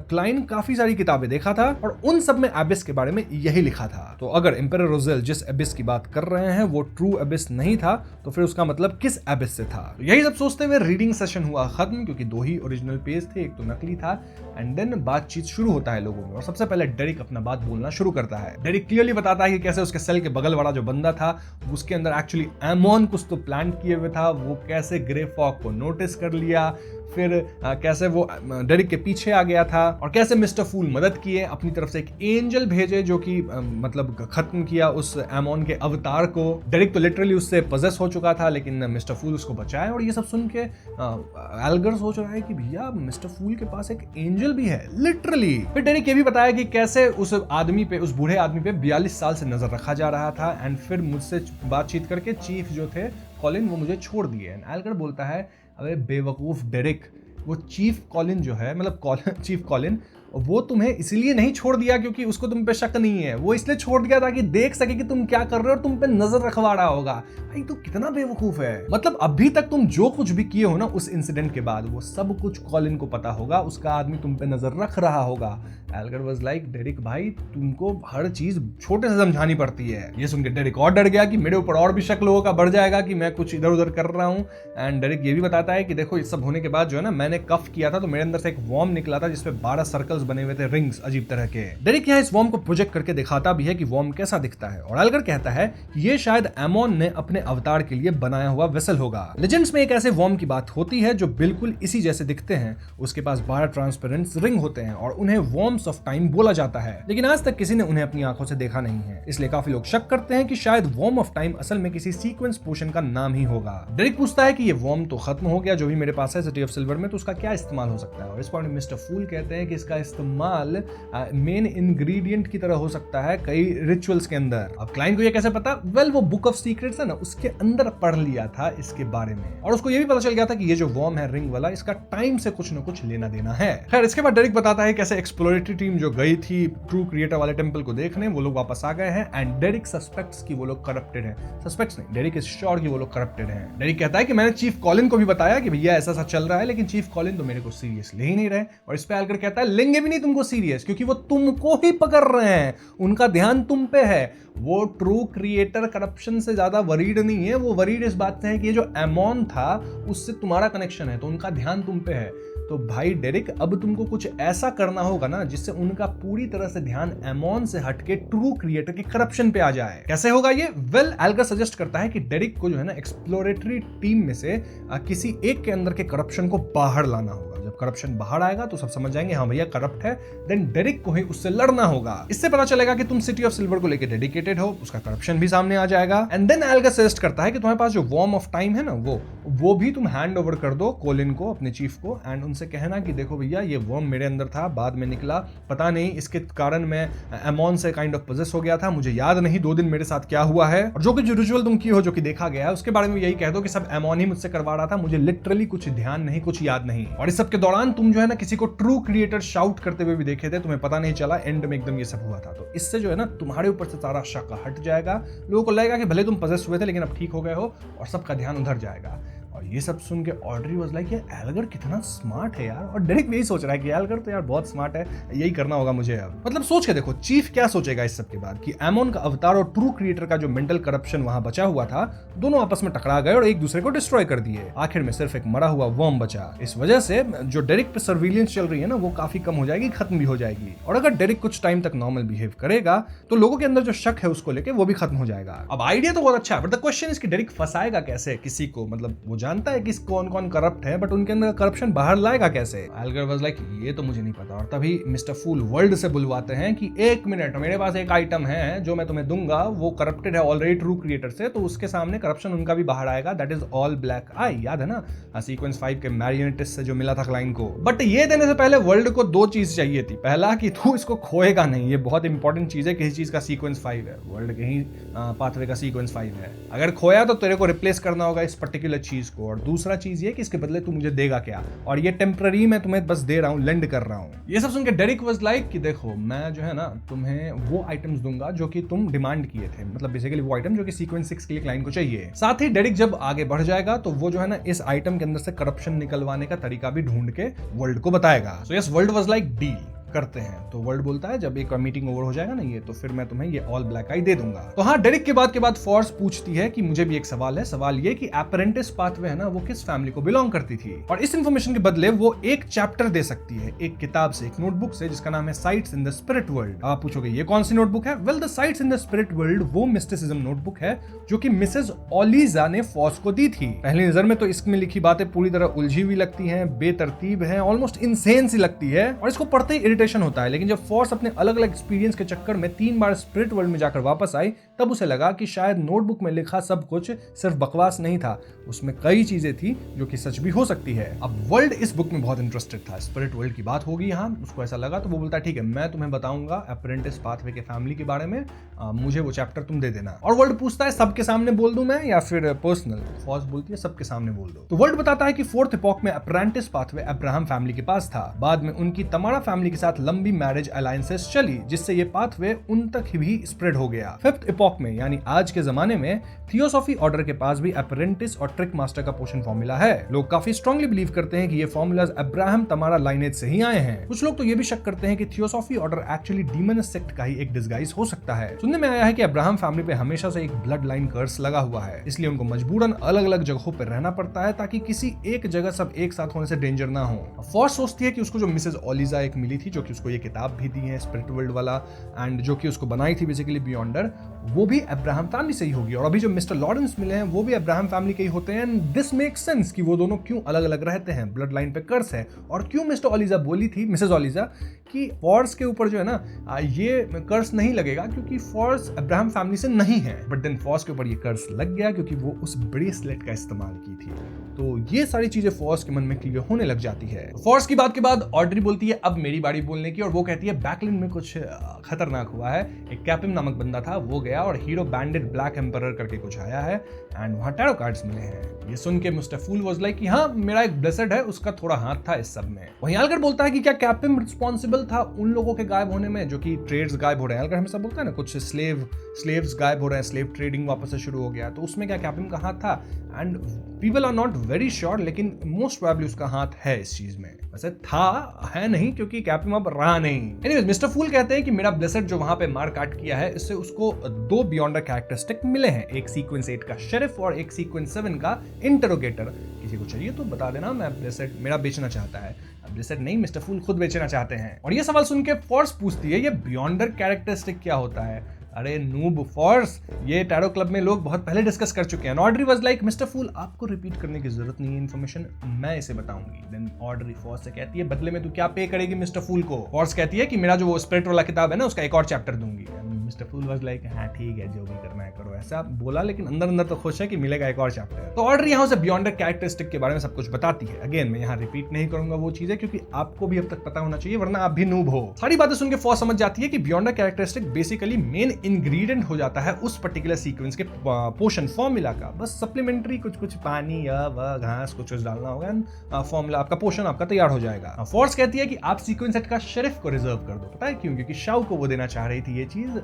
क्लाइन काफी सारी किताबें देखा था और उन सब में एबिस के बारे में यही लिखा था। तो अगर एम्परर रोजेल जिस एबिस की बात कर रहे हैं वो ट्रू एबिस नहीं था, तो फिर उसका मतलब किस एबिस से था? तो यही सब सोचते हुए रीडिंग सेशन हुआ खत्म, क्योंकि 2 ही ओरिजिनल पेज थे, एक तो नकली था। एंड देन बातचीत शुरू होता है लोगों में और सबसे पहले डेरिक अपना बात बोलना शुरू करता है। डेरिक क्लियरली बताता है कि कैसे उसके सेल के बगल वाला जो बंदा था उसके अंदर एक्चुअली एमोन कुछ तो प्लान किए हुए था, वो कैसे ग्रे फॉग को नोटिस कर लिया, फिर कैसे वो डेरिक के पीछे आ गया था और कैसे मिस्टर फूल मदद किए, अपनी तरफ से एक एंजल भेजे जो कि मतलब खत्म किया उस एमोन के अवतार को। डेरिक तो लिटरली उससे पजेस हो चुका था, लेकिन मिस्टर फूल उसको बचाया। और ये सब सुन के एल्गर सोच रहा है कि भैया मिस्टर फूल के पास एक एंजल भी है, लिटरली। फिर डेरिक ये भी बताया कि कैसे उस आदमी पे, उस बूढ़े आदमी पे 42 साल से नजर रखा जा रहा था। एंड फिर मुझसे बातचीत करके चीफ जो थे कॉलिन, वो मुझे छोड़ दिए। एल्गर बोलता है, अबे बेवकूफ डेरिक, वो चीफ कॉलिन जो है, मतलब चीफ कॉलिन, वो तुम्हें इसलिए नहीं छोड़ दिया क्योंकि उसको तुम पे शक नहीं है, वो इसलिए छोड़ दिया ताकि देख सके कि तुम क्या कर रहे हो और तुम पे नजर रखवा रहा होगा। भाई तू कितना बेवकूफ है। मतलब अभी तक तुम जो कुछ भी किए हो ना उस इंसिडेंट के बाद, वो सब कुछ कॉलिन को पता होगा, उसका आदमी तुम पे नजर रख रहा होगा। एल्गर वाज लाइक, डेरिक भाई तुमको हर चीज छोटे से समझानी पड़ती है। ये सुन के डेरिक और डर गया कि मेरे ऊपर और भी शक लोगों का बढ़ जाएगा कि मैं कुछ इधर उधर कर रहा हूँ। एंड डेरिक ये भी बताता है कि देखो, इस सब होने के बाद जो है ना, मैंने कफ किया था तो मेरे अंदर से एक वॉर्म निकला था जिसपे 12 सर्कल्स बने हुए थे, रिंग्स अजीब तरह के। डेरिक यहाँ इस वॉर्म को प्रोजेक्ट करके दिखाता भी है कि वॉर्म कैसा दिखता है और एल्गर कहता है कि ये शायद एमोन ने अपने अवतार के लिए बनाया हुआ वेसल होगा। लेजेंड्स में एक ऐसे वॉर्म की बात होती है जो बिल्कुल इसी जैसे दिखते हैं, उसके पास 12 ट्रांसपेरेंट रिंग होते हैं और उन्हें वॉर्म्स ऑफ टाइम बोला जाता है, लेकिन आज तक किसी ने उन्हें अपनी आंखों से देखा नहीं है। इसलिए काफी लोग शक करते हैं कि शायद वॉर्म ऑफ टाइम असल में किसी सीक्वेंस पोशन का नाम ही होगा। डेरिक पूछता है कि ये वॉर्म तो खत्म हो गया जो भी मेरे पास है सिटी ऑफ सिल्वर में, तो उसका क्या इस्तेमाल हो सकता है? और इस पॉइंट मिस्टर फूल कहते हैं कि इसका इस्तेमाल मेन इंग्रेडिएंट की तरह हो सकता है कई रिचुअल्स के अंदर। अब क्लाइन को ये कैसे पता? वेल, वो बुक ऑफ सीक्रेट्स है ना, उसके अंदर पढ़ लिया था इसके बारे में और उसको ये भी पता चल गया था कि ये जो वॉर्म है रिंग वाला, इसका टाइम से कुछ न कुछ लेना देना है। खैर, इसके बाद डेरिक बताता है कैसे एक्सप्लोरेटरी टीम जो गई थी ट्रू क्रिएटर वाले टेंपल को देखने, वो लोग वापस आ गए हैं एंड डेरिक सस्पेक्ट्स कि वो लोग करप्टेड हैं। सस्पेक्ट्स नहीं, डेरिक इज श्योर कि वो लोग करप्टेड हैं। डेरिक कहता है कि मैंने चीफ कॉलिन को भी बताया कि भैया ऐसा चल रहा है, लेकिन चीफ कॉलिन तो मेरे को सीरियस ले ही नहीं रहे। और इस पे एल्गर कहता है लेंगे भी नहीं तुमको सीरियस, क्योंकि वो तुमको ही पकड़ रहे हैं, उनका ध्यान तुम पे है। वो ट्रू क्रिएटर करप्शन से ज्यादा वरीड नहीं है, वो वरीड इस बात से है कि ये जो एमोन था उससे तुम्हारा कनेक्शन है, तो उनका ध्यान तुम पे है। तो भाई डेरिक, अब तुमको कुछ ऐसा करना होगा ना जिससे उनका पूरी तरह से ध्यान एमोन से हटके ट्रू क्रिएटर की करप्शन पे आ जाए। कैसे होगा ये? वेल, एल्गर सजेस्ट करता है कि डेरिक को जो है ना एक्सप्लोरेटरी टीम में से किसी एक के अंदर के करप्शन को बाहर लाना होगा। जब करप्शन बाहर आएगा तो सब समझ जाएंगे हाँ भैया करप्ट है, देन डेरिक को ही उससे लड़ना होगा। इससे पता चलेगा कि तुम सिटी ऑफ सिल्वर को लेकर डेडिकेटेड हो, उसका करप्शन भी सामने आ जाएगा। एंड देन एल्गा सजेस्ट करता है कि तुम्हारे पास जो वॉर्म ऑफ टाइम है ना वो भी तुम हैंड ओवर कर दो कोलिन को, अपने चीफ को, एंड उनसे कहना कि देखो भैया ये वर्म मेरे अंदर था, बाद में निकला, पता नहीं इसके कारण मैं एमोन से काइंड ऑफ पोजेस हो गया था, मुझे याद नहीं 2 दिन मेरे साथ क्या हुआ है, और जो कि रिचुअल तुम की हो जो कि देखा गया है उसके बारे में यही कह दो कि सब एमोन ही मुझसे करवा रहा था, मुझे लिटरली कुछ ध्यान नहीं, कुछ याद नहीं। और इस सब के दौरान तुम जो है ना किसी को ट्रू क्रिएटर शाउट करते हुए भी देखे थे, तुम्हें पता नहीं चला, एंड में एकदम ये सब हुआ था। तो इससे जो है ना तुम्हारे ऊपर से सारा शक हट जाएगा, लोगों को लगेगा कि भले तुम पजेस हुए थे लेकिन अब ठीक हो गए हो, और सबका ध्यान उधर जाएगा। और ये सब सुन के ऑड्री वाज लाइक ये एल्गर कितना स्मार्ट है यार, और डेरिक भी यही सोच रहा है कि एल्गर तो यार बहुत स्मार्ट है, यही करना होगा मुझे अब। मतलब सोच के देखो चीफ क्या सोचेगा इस सब के बाद कि एमोन का अवतार और ट्रू क्रिएटर का जो मेंटल करप्शन वहां बचा हुआ था, दोनों आपस में टकरा गए और एक दूसरे को डिस्ट्रॉय कर दिए। आखिर में सिर्फ एक मरा हुआ वर्म बचा। इस वजह से जो डेरिक पे सर्विलियंस चल रही है ना वो काफी कम हो जाएगी, खत्म भी हो जाएगी। और अगर डेरिक कुछ टाइम तक नॉर्मल बिहेव करेगा तो लोगों के अंदर जो शक है उसको लेके वो भी खत्म हो जाएगा। अब आइडिया तो बहुत अच्छा है, बट द क्वेश्चन इज कि डेरिक फंसाएगा कैसे किसी को, मतलब वो जानता है कि कौन करप्ट है, बट उनके अंदर करप्शन बाहर लाएगा कैसे। एल्गर वाज लाइक ये तो मुझे नहीं पता। और तभी मिस्टर फूल वर्ल्ड से बुलवाते हैं कि 1 मिनट, मेरे पास एक आइटम है जो मैं तुम्हें दूंगा, वो करप्टेड है ऑलरेडी ट्रू क्रिएटर से, तो उसके सामने करप्शन उनका भी बाहर आएगा। दैट इज ऑल ब्लैक आई, याद है ना सीक्वेंस 5 के मैरियोनेटिस्ट से जो मिला था क्लाइन को। बट ये देने से पहले वर्ल्ड को 2 चीज चाहिए थी। पहला कि तू इसको खोएगा नहीं, ये बहुत इंपॉर्टेंट चीज है, किसी चीज का सीक्वेंस 5 है, वर्ल्ड के ही पाथवे का सीक्वेंस 5 है। अगर खोया तो तेरे को रिप्लेस करना होगा इस पर्टिकुलर चीज को। और दूसरा चीज ये कि इसके बदले तू मुझे देगा क्या, और ये टेम्पररी मैं तुम्हें बस दे रहा हूं, लेंड कर रहा हूं। ये सब सुनकर डेरिक वाज लाइक कि देखो मैं जो है ना तुम्हें वो आइटम्स दूंगा जो कि तुम डिमांड किए थे, मतलब बेसिकली वो आइटम जो कि सीक्वेंस 6 के लिए क्लाइंट को चाहिए। साथ ही डेरिक जब आगे बढ़ जाएगा तो वो जो है ना इस आइटम के अंदर से करप्शन निकलवाने का तरीका भी ढूंढ के वर्ल्ड को बताएगा। So yes, world was like deal करते हैं। तो वर्ल्ड बोलता है जब एक मीटिंग ओवर हो जाएगा ना ये, तो फिर मैं तुम्हें ये ऑल ब्लैक आई दे दूंगा। तो हाँ, डेरिक के बाद फोर्स पूछती है कि मुझे भी एक सवाल है। सवाल ये कि अप्रेंटिस पाथवे है ना वो किस फैमिली को बिलोंग करती थी, और इस इंफॉर्मेशन के बदले वो एक चैप्टर दे सकती है एक किताब से, एक नोटबुक से, जिसका नाम है sites in the spirit world. आप पूछोगे ये कौन सी नोटबुक है? Well, the sites in the spirit world वो मिस्टिसिज्म नोटबुक है जो कि मिसेस ओलिजा ने फॉस को दी थी। पहली नजर में तो इसमें लिखी बातें पूरी तरह उलझी हुई लगती हैं, बेतरतीब है, ऑलमोस्ट इनसेन सी लगती है, और इसको पढ़ते ही इरिटेशन होता है। लेकिन जब फॉर्स अपने अलग अलग एक्सपीरियंस के चक्कर में 3 बार स्पिरिट वर्ल्ड में जाकर वापस आई, तब उसे लगा कि शायद नोटबुक में लिखा सब कुछ सिर्फ बकवास नहीं था, उसमें कई चीजें थी जो कि सच भी हो सकती है। अब वर्ल्ड इस बुक में बहुत इंटरेस्टेड था, स्पिरिट वर्ल्ड की बात होगी यहाँ, उसको ऐसा लगा तो वो बोलता है ठीक है मैं तुम्हें बताऊंगा अप्रेंटिस पाथवे के फैमिली के बारे में, मुझे वो चैप्टर तुम दे देना। और वर्ल्ड पूछता है सबके सामने बोल दूं मैं या फिर पर्सनल? फॉर्स बोलती है सबके सामने बोल दो। तो वर्ल्ड बताता है कि 4th इपॉक में अप्रेंटिस पाथवे अब्राहम फैमिली के पास था, बाद में उनकी तमारा फैमिली के साथ लंबी मैरिज अलायंसेस चली, जिससे ये पाथवे उन तक भी स्प्रेड हो गया। 5th इपॉक में यानी आज के जमाने में थियोसॉफी ऑर्डर के पास भी अप्रेंटिस और ट्रिक मास्टर का पोषण फॉर्मूला है। लोग काफी स्ट्रांगली बिलीव करते हैं कि ये फॉर्मूलाज अब्राहम तमारा लाइनेज से ही आए हैं। कुछ लोग तो ये भी शक करते हैं कि theosophy order actually demon sect का ही एक डिस्गाइज हो सकता है। सुनने में आया है कि अब्राहम फैमिली पे हमेशा से एक ब्लड लाइन कर्स लगा हुआ है, इसलिए उनको मजबूरन अलग अलग जगहों पर रहना पड़ता है ताकि किसी एक जगह सब एक साथ होने से डेंजर ना हो। फॉर्स सोचती है कि उसको जो मिसेस ओलिजा एक मिली थी, जो कि उसको ये किताब भी दी है स्पिरिट वर्ल्ड वाला, एंड जो कि उसको बनाई थी बेसिकली बियॉन्डर, वो भी अब्राहम फैमिली से ही होगी। और अभी जो मिस्टर लॉरेंस मिले हैं वो भी अब्राहम फैमिली के ही होते हैं। एंड दिस मेक्स सेंस कि वो दोनों क्यों अलग अलग रहते हैं, ब्लड लाइन पे कर्स है। और क्यों मिस्टर ओलिजा बोली थी, मिसेस ओलिजा, कि फॉर्स के ऊपर जो है ना ये कर्स नहीं लगेगा क्योंकि फॉर्स अब्राहम फैमिली से नहीं है, बट देन फॉर्स के ऊपर ये कर्स लग गया क्योंकि वो उस ब्रेसलेट का इस्तेमाल की थी। तो ये सारी चीजें फॉर्स के मन में क्लियर होने लग जाती है। फॉर्स की बात के बाद ऑड्री बोलती है अब मेरी बारी बोलने की, और वो कहती है बैकलैंड में कुछ खतरनाक हुआ है। एक कैपिम नामक बंदा था, वो गया और हीरो बैंडेड ब्लैक एम्परर करके कुछ आया है, एंड वहां टैरो कार्ड्स मिले हैं। ये सुन के मिस्टर फूल वाज लाइक कि हाँ मेरा एक ब्लेसेड है, उसका थोड़ा हाथ था इस सब में। वहीं आलगर बोलता है कि क्या कैपिम रिस्पॉन्सिबल था उन लोगों के गायब होने में जो कि ट्रेड्स गायब हो रहे हैं। आलगर हमेशा बोलता है ना कुछ स्लेव्स गायब हो रहे हैं, स्लेव ट्रेडिंग वापस से शुरू हो गया, तो उसमें क्या कैपिम का हाथ था? And people are not very sure, लेकिन मोस्ट प्रोबेबली उसका हाथ है इस चीज में। वैसे था है नहीं क्योंकि कैपिम अब रहा नहीं। एनीवेज, मिस्टर फूल कहते हैं कि मेरा ब्लेसेड जो वहां पे मार काट किया है, इससे उसको 2 बियॉन्डर कैरेक्टरिस्टिक मिले हैं, एक सीक्वेंस 8 का शेरिफ और एक सीक्वेंस 7 का इंटरोगेटर। किसी को चाहिए तो बता देना, मैं ब्लेसेड मेरा बेचना चाहता है। ब्लेसेड नहीं, मिस्टर फूल खुद बेचना चाहते हैं। और ये सवाल सुन के फॉर्स पूछती है ये बियॉन्डर कैरेक्टरिस्टिक क्या होता है? अरे नूब फोर्स, ये टैरो क्लब में लोग बहुत पहले डिस्कस कर चुके हैं। ऑड्री वाज लाइक मिस्टर फूल, आपको रिपीट करने की जरूरत नहीं है, इन्फॉर्मेशन मैं इसे बताऊंगी। देन ऑड्री फोर्स से कहती है बदले में तू क्या पे करेगी मिस्टर फूल को। फोर्स कहती है कि मेरा जो वो स्पिरिट वाला किताब है ना उसका एक और चैप्टर दूंगी। मिस्टर फूल वाज लाइक हाँ ठीक है जो भी करना है करो, ऐसा बोला, लेकिन अंदर अंदर तो खुश है कि मिलेगा एक और चैप्टर। तो ऑड्री यहाँ से बियॉन्ड कैरेक्टरिस्टिक के बारे में सब कुछ बताती है। अगेन मैं यहाँ रिपीट नहीं करूंगा वो चीजें, क्योंकि आपको भी अब तक पता होना चाहिए, वरना आप भी नूब हो। सारी बातें सुन के फोर्स समझ जाती है कि beyond characteristic basically main ingredient हो जाता है उस पर्टिकुलर सीक्वेंस के पोषण फॉर्मूला का। बस सप्लीमेंट्री कुछ पानी या वह घास कुछ डालना होगा, फॉर्मूला आपका पोषण आपका तैयार हो जाएगा। फोर्स कहती है कि आप सीक्वेंस सेट का शेरिफ को रिजर्व कर दो। पता है क्यों? क्योंकि शाओ को वो देना चाह रही थी ये चीज।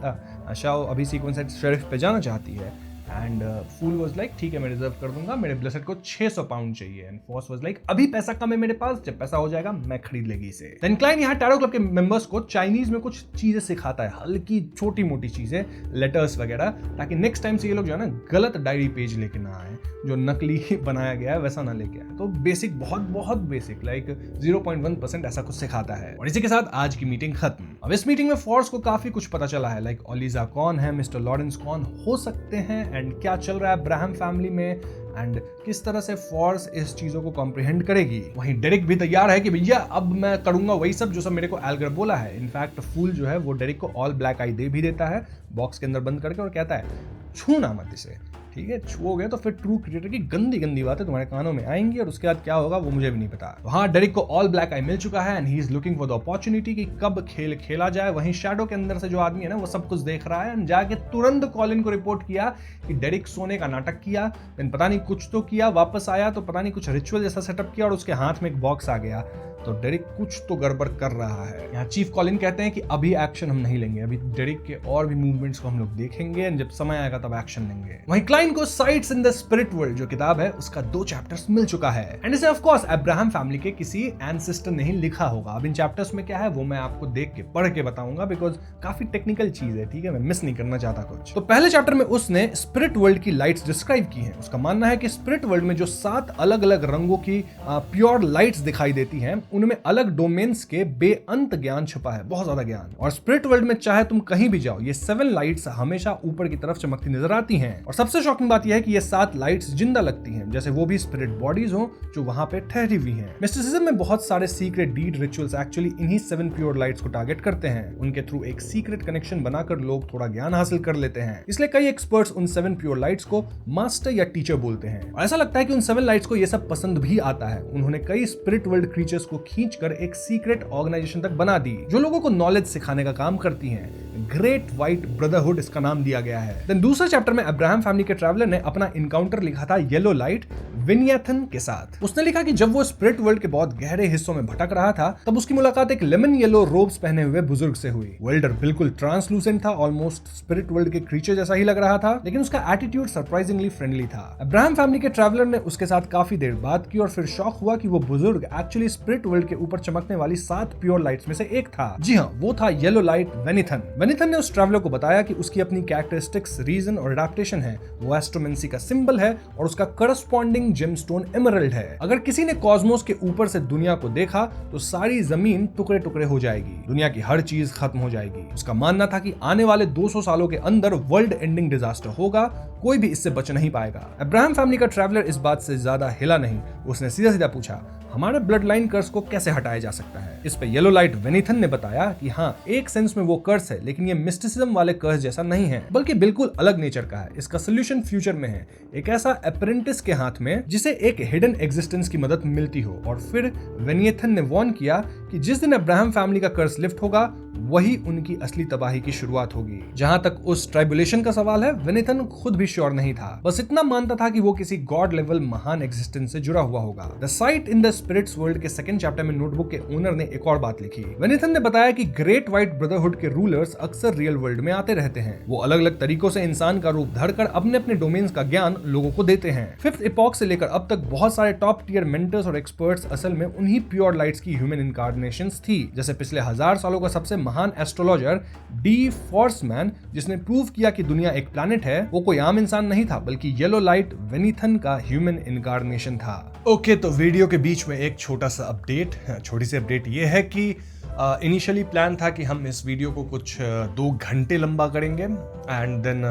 शाओ अभी सीक्वेंस सेट शेरिफ पे जाना चाहती है। एंड फूल वाज लाइक ठीक है मैं रिजर्व कर दूंगा, मेरे ब्लेसेट को 600 पाउंड चाहिए। एंड फोर्स वाज लाइक अभी पैसा कम है मेरे पास, जब पैसा हो जाएगा मैं खरीद लेगी इसे। देन क्लाइन यहाँ टैरो क्लब के मेंबर्स को चाइनीज में कुछ चीजें सिखाता है, हल्की छोटी मोटी चीजें, लेटर्स वगैरह, ताकि नेक्स्ट टाइम से ये लोग जो है ना गलत डायरी पेज लेके ना आए, जो नकली बनाया गया है वैसा ना लेके आए। तो बेसिक, बहुत बेसिक, लाइक 0.1% ऐसा कुछ सिखाता है। और इसी के साथ आज की मीटिंग खत्म। अब इस मीटिंग में फोर्स को काफी कुछ पता चला है, लाइक ओलिजा कौन है, मिस्टर लॉरेंस कौन हो सकते हैं, एंड क्या चल रहा है अब्राहम फैमिली में, एंड किस तरह से फोर्स इस चीजों को कॉम्प्रिहेंड करेगी। वहीं डेरिक भी तैयार है कि भैया अब मैं करूंगा वही सब जो सब मेरे को एल्गर बोला है। इनफैक्ट फूल जो है वो डेरिक को ऑल ब्लैक आई दे भी देता है बॉक्स के अंदर बंद करके, और कहता है छूना मत इसे, ठीक है, छुओगे तो फिर ट्रू क्रिएटर की गंदी गंदी बातें तुम्हारे कानों में आएंगी, और उसके बाद क्या होगा वो मुझे भी नहीं पता। तो हाँ, डेरिक को ऑल ब्लैक आई मिल चुका है and he is looking for the opportunity कि कब खेल खेला जाए। वहीं शैडो के अंदर से जो आदमी है ना वो सब कुछ देख रहा है एंड जाके तुरंत कॉलिन को रिपोर्ट किया कि डेरिक सोने का नाटक किया, देन पता नहीं कुछ तो किया, वापस आया तो पता नहीं कुछ रिचुअल जैसा सेटअप किया और उसके हाथ में एक बॉक्स आ गया। तो डेरिक कुछ तो गड़बड़ कर रहा है। यहाँ चीफ कॉलिन कहते हैं कि अभी एक्शन हम नहीं लेंगे, अभी डेरिक के और भी मूवमेंट्स को हम लोग देखेंगे, जब समय आएगा तब एक्शन लेंगे। वहीं क्लाइन को sites in the spirit world जो किताब है उसका 2 चैप्टर्स मिल चुका है एंड इसे ऑफ कोर्स अब्राहम फैमिली के किसी एंसेस्टर ने ही लिखा होगा। अब इन चैप्टर्स में क्या है वो मैं आपको देख के पढ़ के बताऊंगा, बिकॉज काफी टेक्निकल चीज है, ठीक है, मैं मिस नहीं करना चाहता कुछ। तो पहले चैप्टर में उसने स्पिरिट वर्ल्ड की लाइट्स डिस्क्राइब की हैं। उसका मानना है कि स्पिरिट वर्ल्ड में जो 7 अलग अलग रंगों की प्योर लाइट्स दिखाई देती हैं, उनमें अलग डोमेन्स के बेअंत ज्ञान छुपा है, बहुत ज्यादा ज्ञान। और स्पिरिट वर्ल्ड में चाहे तुम कहीं भी जाओ, ये 7 लाइट्स हमेशा ऊपर की तरफ चमकती नजर आती हैं। और सबसे शॉकिंग बात यह है कि ये 7 लाइट्स जिंदा लगती हैं, जैसे वो भी स्पिरिट बॉडीज हो जो वहां पे ठहरी हुई हैं। मिस्टिसिज्म में बहुत सारे सीक्रेट डीड रिचुअल्स एक्चुअली इन्हीं 7 प्योर लाइट्स को टारगेट करते हैं। उनके थ्रू एक सीक्रेट कनेक्शन बनाकर लोग थोड़ा ज्ञान हासिल कर लेते हैं। इसलिए कई एक्सपर्ट्स उन 7 प्योर लाइट्स को मास्टर या टीचर बोलते हैं। और ऐसा लगता है कि उन 7 लाइट्स को ये सब पसंद भी आता है। उन्होंने कई स्पिरिट वर्ल्ड क्रीचर्स को खींचकर एक सीक्रेट ऑर्गेनाइजेशन तक बना दी जो लोगों को नॉलेज सिखाने का काम करती हैं। ग्रेट व्हाइट ब्रदरहुड इसका नाम दिया गया है। देन दूसरे चैप्टर में अब्राहम फैमिली के ट्रैवलर ने अपना इनकाउंटर लिखा था येलो लाइट विनियाथन के साथ। उसने लिखा कि जब वो स्पिरिट वर्ल्ड के बहुत गहरे हिस्सों में भटक रहा था तब उसकी मुलाकात एक लेमन येलो रोब्स पहने हुए बुजुर्ग से हुई। वेल्डर बिल्कुल ट्रांसलूसेंट था, ऑलमोस्ट स्पिरिट वर्ल्ड के क्रीचर जैसा ही लग रहा था, लेकिन उसका एटीट्यूड सरप्राइजिंगली फ्रेंडली था। अब्राहम फैमिली के ट्रैवलर ने उसके साथ काफी देर बात की और फिर शॉक हुआ कि वो बुजुर्ग एक्चुअली स्पिरिट वर्ल्ड के ऊपर चमकने वाली 7 प्योर लाइट्स में से एक था। जी हाँ, वो था येलो लाइट वेनिथन। वेनिथन ने उस ट्रैवलर को बताया कि उसकी अपनी कैरेक्टरिस्टिक्स, रीजन और एडेप्टेशन है। वो एस्ट्रोमेंसी का सिंबल है और उसका करस्पॉन्डिंग जेमस्टोन एमरल्ड है। अगर किसी ने कॉस्मोस के ऊपर से दुनिया को देखा तो सारी जमीन टुकड़े टुकड़े हो जाएगी, दुनिया की हर चीज खत्म हो जाएगी। उसका मानना था कि आने वाले 200 सालों के अंदर वर्ल्ड एंडिंग डिजास्टर होगा, कोई भी इससे बच नहीं पाएगा। अब्राहम फैमिली का ट्रैवलर इस बात से ज्यादा हिला नहीं। उसने सीधा सीधा पूछा, हमारे ब्लड लाइन कर्स को कैसे हटाया जा सकता है? इस पे येलो लाइट वेनिथन ने बताया कि हाँ, एक सेंस में वो कर्स है, लेकिन ये मिस्टिसिज्म वाले कर्स जैसा नहीं है, बल्कि बिल्कुल अलग नेचर का है। इसका सोल्यूशन फ्यूचर में है, एक ऐसा अप्रेंटिस के हाथ में जिसे एक हिडन एग्जिस्टेंस की मदद मिलती हो। और फिर वेनिथन ने वार्न किया कि जिस दिन अब्राहम फैमिली का कर्स लिफ्ट होगा वही उनकी असली तबाही की शुरुआत होगी। जहां तक उस ट्राइबुलेशन का सवाल है, वेनिथन खुद भी श्योर नहीं था, बस इतना मानता था कि वो किसी गॉड लेवल महान एग्जिस्टेंस से जुड़ा हुआ होगा। The sight in the spirits world के 2nd चैप्टर में नोटबुक के ओनर ने एक और बात लिखी। वेनिथन ने बताया कि ग्रेट व्हाइट ब्रदरहुड के रूलर्स अक्सर रियल वर्ल्ड में आते रहते हैं। वो अलग अलग तरीकों से इंसान का रूप धरकर अपने अपने डोमेन्स का ज्ञान लोगों को देते हैं। 5th एपॉक से लेकर अब तक बहुत सारे टॉप टियर मेंटर्स और एक्सपर्ट्स असल में उन्हीं प्योर लाइट्स की ह्यूमन इनकार्नेशंस थी। जैसे पिछले 1000 सालों का सबसे महान एस्ट्रोलॉजर डी फॉर्समैन, जिसने प्रूव किया कि दुनिया एक प्लैनेट है, वो कोई आम इंसान नहीं था, बल्कि येलो लाइट वेनिथन का ह्यूमन इनकार्नेशन था। ओके, तो वीडियो के बीच में एक छोटा सा अपडेट, छोटी सी अपडेट ये है कि इनिशियली प्लान था कि हम इस वीडियो को कुछ 2 घंटे लंबा करेंगे एंड देन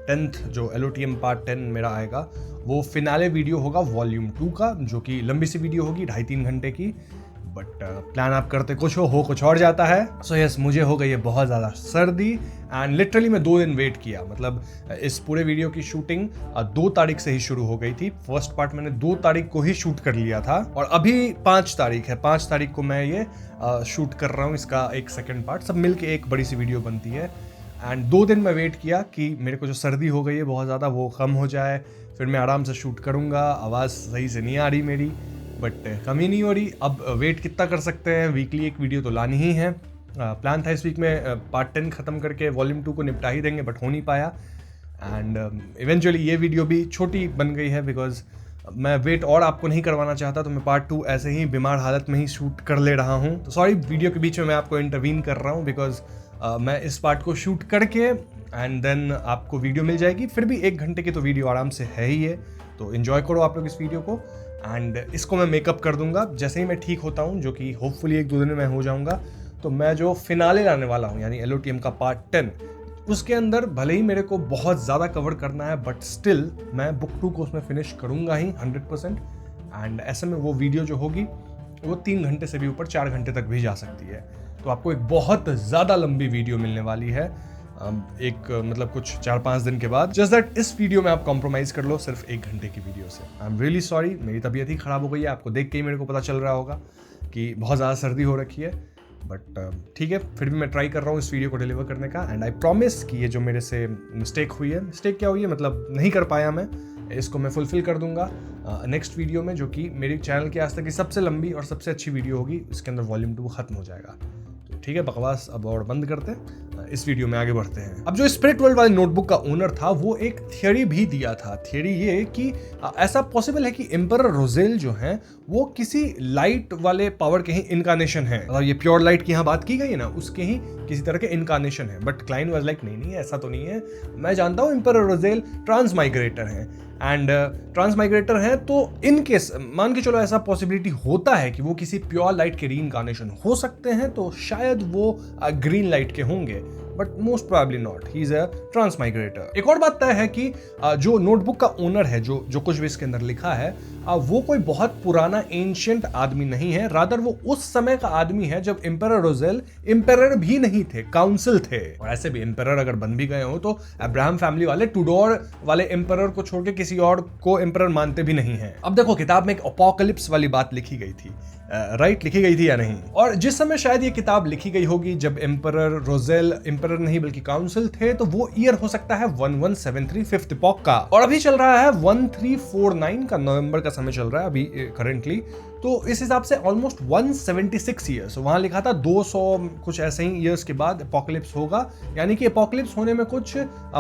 10th जो LOTM पार्ट 10 मेरा आएगा वो फिनाले वीडियो होगा वॉल्यूम 2 का, जो कि लंबी सी वीडियो होगी 2.5-3 घंटे की। बट प्लान आप करते कुछ हो कुछ और जाता है। सो यस, मुझे हो गई है बहुत ज़्यादा सर्दी एंड लिटरली मैं 2 दिन वेट किया। मतलब इस पूरे वीडियो की शूटिंग 2 तारीख से ही शुरू हो गई थी। फर्स्ट पार्ट मैंने 2 तारीख को ही शूट कर लिया था और अभी 5 तारीख है। 5 तारीख को मैं ये शूट कर रहा हूँ इसका एक सेकेंड पार्ट। सब मिलके एक बड़ी सी वीडियो बनती है एंड 2 दिन मैं वेट किया कि मेरे को जो सर्दी हो गई है बहुत ज़्यादा वो कम हो जाए, फिर मैं आराम से शूट करूँगा। आवाज़ सही से नहीं आ रही मेरी, बट कमी नहीं हो रही। अब वेट कितना कर सकते हैं, वीकली एक वीडियो तो लानी ही है। प्लान था इस वीक में पार्ट 10 ख़त्म करके वॉल्यूम 2 को निपटा ही देंगे, बट हो नहीं पाया एंड इवेंचुअली ये वीडियो भी छोटी बन गई है बिकॉज मैं वेट और आपको नहीं करवाना चाहता, तो मैं पार्ट 2 ऐसे ही बीमार हालत में ही शूट कर ले रहा हूँ। तो सॉरी, वीडियो के बीच में मैं आपको इंटरवीन कर रहा हूँ बिकॉज मैं इस पार्ट को शूट करके एंड देन आपको वीडियो मिल जाएगी। फिर भी 1 घंटे की तो वीडियो आराम से है ही है, तो एंजॉय करो आप लोग इस वीडियो को एंड इसको मैं मेकअप कर दूंगा जैसे ही मैं ठीक होता हूँ, जो कि होपफुली 1-2 दिन में मैं हो जाऊंगा। तो मैं जो फिनाले लाने वाला हूँ यानी LOTM का पार्ट 10, उसके अंदर भले ही मेरे को बहुत ज़्यादा कवर करना है बट स्टिल मैं बुक 2 को उसमें फिनिश करूँगा ही 100%। एंड ऐसे में वो वीडियो जो होगी वो 3 घंटे से भी ऊपर 4 घंटे तक भी जा सकती है। तो आपको एक बहुत ज़्यादा लंबी वीडियो मिलने वाली है एक मतलब कुछ 4-5 दिन के बाद। जस्ट दैट इस वीडियो में आप कॉम्प्रोमाइज़ कर लो सिर्फ 1 घंटे की वीडियो से। आई एम रियली सॉरी, मेरी तबीयत ही ख़राब हो गई है। आपको देख के ही मेरे को पता चल रहा होगा कि बहुत ज़्यादा सर्दी हो रखी है, बट ठीक है, फिर भी मैं ट्राई कर रहा हूँ इस वीडियो को डिलीवर करने का एंड आई प्रॉमिस कि ये जो मेरे से मिस्टेक हुई है, मिस्टेक क्या हुई है मतलब नहीं कर पाया मैं, इसको मैं फुलफिल कर दूंगा नेक्स्ट वीडियो में, जो कि मेरे चैनल की आज तक की सबसे लंबी और सबसे अच्छी वीडियो होगी। इसके अंदर वॉल्यूम 2 खत्म हो जाएगा। तो ठीक है, बकवास अब और बंद करते हैं, इस वीडियो में आगे बढ़ते हैं। अब जो स्पिरिट वर्ल्ड वाले नोटबुक का ओनर था वो एक थियरी भी दिया था। थियरी ये कि ऐसा पॉसिबल है कि एम्परर रोजेल जो हैं वो किसी लाइट वाले पावर के ही इनकारनेशन है। और ये प्योर लाइट की यहाँ बात की गई है ना, उसके ही किसी तरह के इनकारनेशन है। बट क्लाइन वाज लाइक नहीं ऐसा तो नहीं है, मैं जानता हूँ एम्परर रोजेल ट्रांसमाइग्रेटर हैं एंड ट्रांसमाइग्रेटर हैं, तो इन केस मान के चलो ऐसा पॉसिबिलिटी होता है कि वो किसी प्योर लाइट के रीइनकारनेशन हो सकते हैं, तो शायद वो ग्रीन लाइट के होंगे, but most probably not, he is a transmigrator. एक और बात तय है कि जो नोटबुक का ओनर है, जो कुछ भी इसके अंदर लिखा है, वो कोई बहुत पुराना एंशिएंट आदमी नहीं है, रादर वो उस समय का आदमी है जब एम्परर रोजेल एम्परर भी नहीं थे, काउंसिल थे। और ऐसे भी एम्परर अगर बन भी गए हो तो अब्राहम फैमिली वाले टूडोर वाले एम्परर को छोड़ के किसी और को एम्परर मानते भी नहीं है। अब देखो, किताब में एक अपोकलिप्स वाली बात लिखी गई थी, राइट, लिखी गई थी या नहीं? और जिस समय शायद ये किताब लिखी गई होगी जब एम्परर रोजेल एम्परर नहीं बल्कि काउंसिल थे, तो वो ईयर हो सकता है 1173 फिफ्थ एपॉक का, और अभी चल रहा है 1349 का, नवंबर का समय चल रहा है अभी करंटली। तो इस हिसाब से ऑलमोस्ट 176 ईयर्स, वहां लिखा था 200 कुछ ऐसे ही ईयर्स के बाद एपोकलिप्स होगा, यानी कि एपोकलिप्स होने में कुछ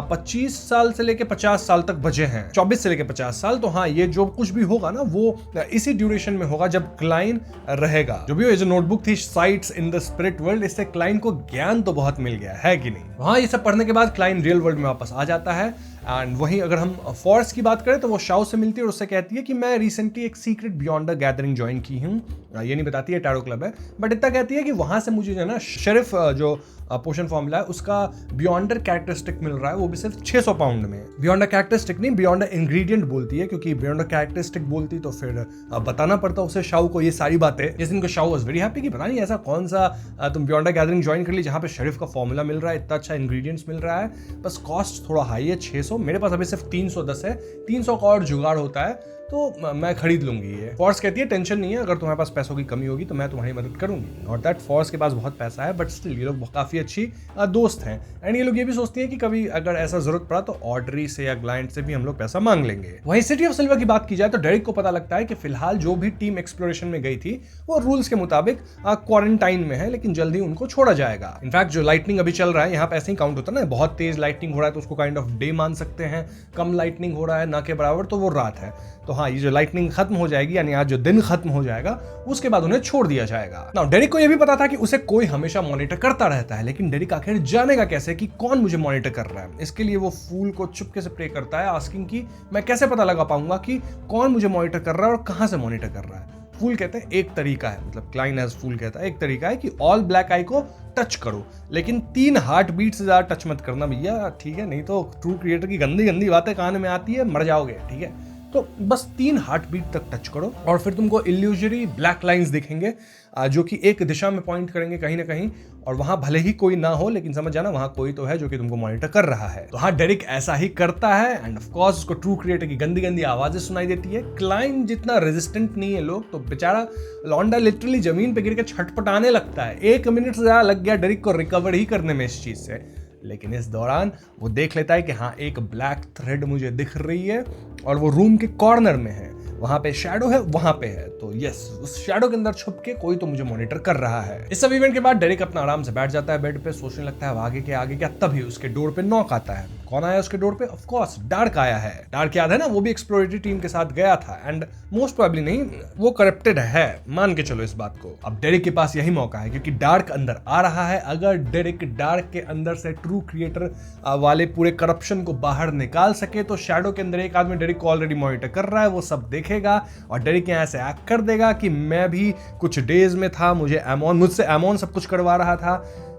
25 साल से लेके 50 साल तक बचे हैं, 24 से लेके 50 साल। तो हाँ, ये जो कुछ भी होगा ना वो इसी ड्यूरेशन में होगा जब क्लाइन रहेगा। जो भी हो, ये जो नोटबुक थी sites in the spirit world, इससे क्लाइन को ज्ञान तो बहुत मिल गया है कि नहीं? वहां ये सब पढ़ने के बाद क्लाइन रियल वर्ल्ड में वापस आ जाता है एंड वहीं अगर हम फॉर्स की बात करें तो वो शाओ से मिलती है और उससे कहती है कि मैं रिसेंटली एक secret beyond the gathering join की हूँ। ये नहीं बताती है टैरो क्लब है, बट इतना कहती है कि वहां से मुझे जो है ना शेरिफ जो पोशन फॉर्मूला है उसका बियॉन्डर कैरेक्टरिस्टिक मिल रहा है, वो भी सिर्फ 600 पाउंड में। बियॉन्डर कैरेक्टरिस्टिक नहीं, बियॉन्डर इंग्रेडिएंट बोलती है, क्योंकि बियॉन्डर कैरेक्टरिस्टिक बोलती तो फिर बताना पड़ता उसे शाओ को ये सारी बातें। जिस दिन को शाओ वाज वेरी हैप्पी कि पता नहीं ऐसा कौन सा तुम बियॉन्डर गैदरिंग ज्वाइन कर ली जहां पे शेरिफ का फॉर्मूला मिल रहा है, इतना अच्छा इंग्रेडिएंट्स मिल रहा है, बस कॉस्ट थोड़ा हाई है 600, मेरे पास अभी सिर्फ 310 है, 300 का और जुगाड़ होता है तो मैं खरीद लूंगी ये। फॉर्स कहती है टेंशन नहीं है, अगर तुम्हारे पास पैसों की कमी होगी तो मैं तुम्हारी मदद करूंगी। नॉट दैट फॉर्स के पास बहुत पैसा है, बट स्टिल ये लोग काफी अच्छी दोस्त हैं एंड ये लोग ये भी सोचती हैं कि कभी अगर ऐसा जरूरत पड़ा तो ऑड्री से या ग्लाइंट से भी हम लोग पैसा मांग लेंगे। वहीं सिटी ऑफ सिल्वर की बात की जाए तो डेरिक को पता लगता है कि फिलहाल जो भी टीम एक्सप्लोरेशन में गई थी वो रूल्स के मुताबिक क्वारंटाइन में है, लेकिन जल्दी उनको छोड़ा जाएगा। इनफैक्ट जो लाइटनिंग अभी चल रहा है यहाँ पे ऐसे ही काउंट होता है ना, बहुत तेज लाइटनिंग हो रहा है तो उसको काइंड ऑफ डे मान सकते हैं, कम लाइटनिंग हो रहा है ना के बराबर तो वो रात है। तो हाँ, ये जो लाइटनिंग खत्म हो जाएगी यानी आज जो दिन खत्म हो जाएगा उसके बाद उन्हें छोड़ दिया जाएगा। नाउ डेरिक को यह भी पता था कि उसे कोई हमेशा मॉनिटर करता रहता है, लेकिन डेरिक आखिर जानेगा कैसे कि कौन मुझे मॉनिटर कर रहा है। इसके लिए वो फूल को चुपके से प्रे करता है, आस्किंग कि मैं कैसे पता लगा पाऊंगा कि कौन मुझे मॉनिटर कर रहा है और कहां से मॉनिटर कर रहा है। फूल कहते हैं एक तरीका है, मतलब क्लाइन एज फूल कहता है एक तरीका है कि ऑल ब्लैक आई को टच करो, लेकिन 3 हार्ट बीट से ज्यादा टच मत करना भैया, ठीक है, नहीं तो ट्रू क्रिएटर की गंदी गंदी बातें कान में आती है, मर जाओगे, ठीक है। तो बस 3 हार्ट बीट तक टच करो और फिर तुमको इल्यूजरी ब्लैक लाइंस दिखेंगे जो कि एक दिशा में पॉइंट करेंगे कहीं ना कहीं, और वहां भले ही कोई ना हो लेकिन समझ जाना वहां कोई तो है जो कि तुमको मॉनिटर कर रहा है। तो हाँ, डेरिक ऐसा ही करता है एंड ऑफ कोर्स उसको ट्रू क्रिएटर की गंदी गंदी आवाजें सुनाई देती है। क्लाइन जितना रेजिस्टेंट नहीं है लोग, तो बेचारा लौंडा लिटरली जमीन पे गिर के छटपटाने लगता है। 1 मिनट से ज्यादा लग गया डेरिक को रिकवर ही करने में इस चीज से, लेकिन इस दौरान वो देख लेता है कि हाँ एक ब्लैक थ्रेड मुझे दिख रही है और वो रूम के कॉर्नर में है, वहां पे शैडो है, वहां पे है, तो यस उस शैडो के अंदर छुप के कोई तो मुझे मॉनिटर कर रहा है। इस सब इवेंट के बाद डेरिक अपना आराम से बैठ जाता है बेड पे, सोचने लगता है आगे क्या, तभी उसके डोर पे नॉक आता है। कौन आया उसके डोर पे? ऑफ कोर्स डार्क आया है। डार्क याद है ना, वो भी एक्सप्लोरेटरी टीम के साथ गया था एंड मोस्ट प्रोबेबली नहीं, वो करप्टेड है, मान के चलो इस बात को। अब डेरिक के पास यही मौका है क्योंकि डार्क अंदर आ रहा है। अगर डेरिक डार्क के अंदर से ट्रू क्रिएटर वाले पूरे करप्शन को बाहर निकाल सके तो शैडो के अंदर एक आदमी डेरिक को ऑलरेडी मॉनिटर कर रहा है, वो सब देखेगा और डेरिक यहाँ से एक्ट कर देगा कि मैं भी कुछ डेज में था, मुझसे एमोन सब कुछ करवा रहा था।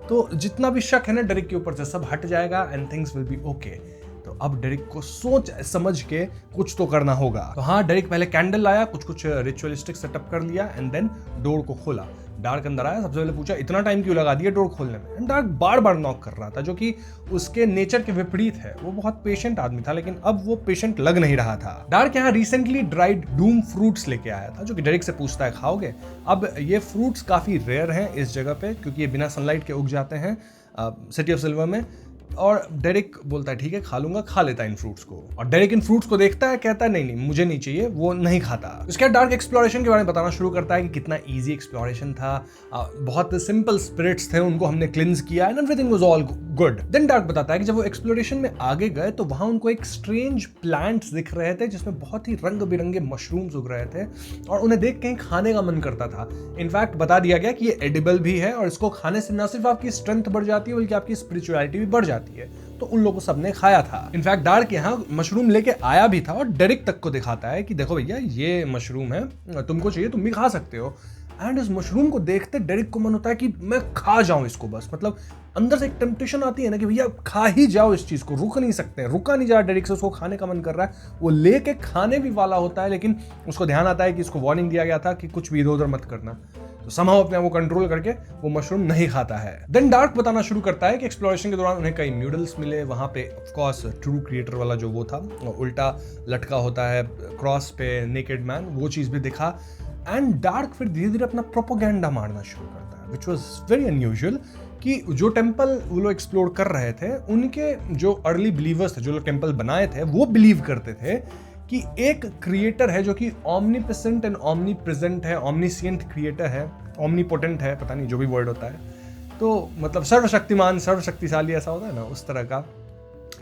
तो जितना भी शक है ना डेरिक के ऊपर से सब हट जाएगा and things will be okay. तो अब डेरिक को सोच समझ के कुछ तो करना होगा। तो हाँ, डेरिक पहले कैंडल लाया, कुछ रिचुअलिस्टिक सेटअप कर लिया एंड देन डोर को खोला। डार्क अंदर आया, सबसे पहले पूछा इतना टाइम क्यों लगा दिया डोर खोलने में। And dark bar bar knock कर रहा था जो कि उसके नेचर के विपरीत है। वो बहुत पेशेंट आदमी था लेकिन अब वो पेशेंट लग नहीं रहा था। डार्क यहाँ रिसेंटली ड्राइड डूम फ्रूट्स लेके आया था जो कि डेरिक से पूछता है खाओगे। अब ये फ्रूट्स काफी रेयर हैं इस जगह पे क्योंकि ये बिना सनलाइट के उग जाते हैं सिटी ऑफ सिल्वर में। और डेरिक बोलता है ठीक है खा लूंगा, खा लेता है इन फ्रूट्स को। और डेरिक इन फ्रूट्स को देखता है, कहता है नहीं मुझे नहीं चाहिए, वो नहीं खाता। उसके बाद डार्क एक्सप्लोरेशन के बारे में बताना शुरू करता है कि कितना इजी एक्सप्लोरेशन था, बहुत सिंपल स्पिरिट्स थे, उनको हमने क्लिंस किया and everything was all good. Then Dark बताता है कि जब वो एक्सप्लोरेशन में आगे गए तो वहां उनको एक स्ट्रेंज प्लांट्स दिख रहे थे जिसमें बहुत ही रंग बिरंगे मशरूम्स उग रहे थे और उन्हें देख के खाने का मन करता था। इनफैक्ट बता दिया गया कि ये एडिबल भी है और इसको खाने से न सिर्फ आपकी स्ट्रेंथ बढ़ जाती है बल्कि आपकी स्पिरिचुअलिटी भी बढ़ जाती है। तो उन लोगों सबने खाया था। इनफैक्ट डार्क यहाँ मशरूम लेके आया भी था और डेरिक तक को दिखाता है कि देखो भैया ये मशरूम है, तुमको चाहिए तुम भी खा सकते हो। एंड इस मशरूम को देखते डेरिक को मन होता है कि मैं खा जाऊं इसको, बस मतलब अंदर से एक टेम्पटेशन आती है ना कि भैया खा ही जाओ इस चीज को, रुक नहीं सकते, रुका नहीं जा रहा डेरिक से, उसको खाने का मन कर रहा है। वो लेके खाने भी वाला होता है लेकिन उसको ध्यान आता है कि इसको वार्निंग दिया गया था कि कुछ भी इधर उधर मत करना। तो समहाउ अपने आप को कंट्रोल करके वो मशरूम नहीं खाता है। देन डार्क बताना शुरू करता है कि एक्सप्लोरेशन के दौरान उन्हें कई म्यूडल्स मिले। वहां पे ऑफ कोर्स ट्रू क्रिएटर वाला जो वो था उल्टा लटका होता है क्रॉस पे नेकेड मैन, वो चीज भी दिखा। एंड डार्क फिर धीरे धीरे अपना प्रोपोगेंडा मारना शुरू करता है विच वॉज वेरी अनयूजुअल कि जो टेम्पल वो लोग एक्सप्लोर कर रहे थे उनके जो अर्ली बिलीवर्स थे, जो लोग टेम्पल बनाए थे, वो बिलीव करते थे कि एक क्रिएटर है जो कि ऑमनीप्रेजेंट एंड ऑमनी प्रेजेंट है, ऑमनीसिएंट क्रिएटर है, ऑमनीपोटेंट है, पता नहीं जो भी वर्ड होता है, तो मतलब सर्वशक्तिमान सर्वशक्तिशाली ऐसा होता है ना, उस तरह का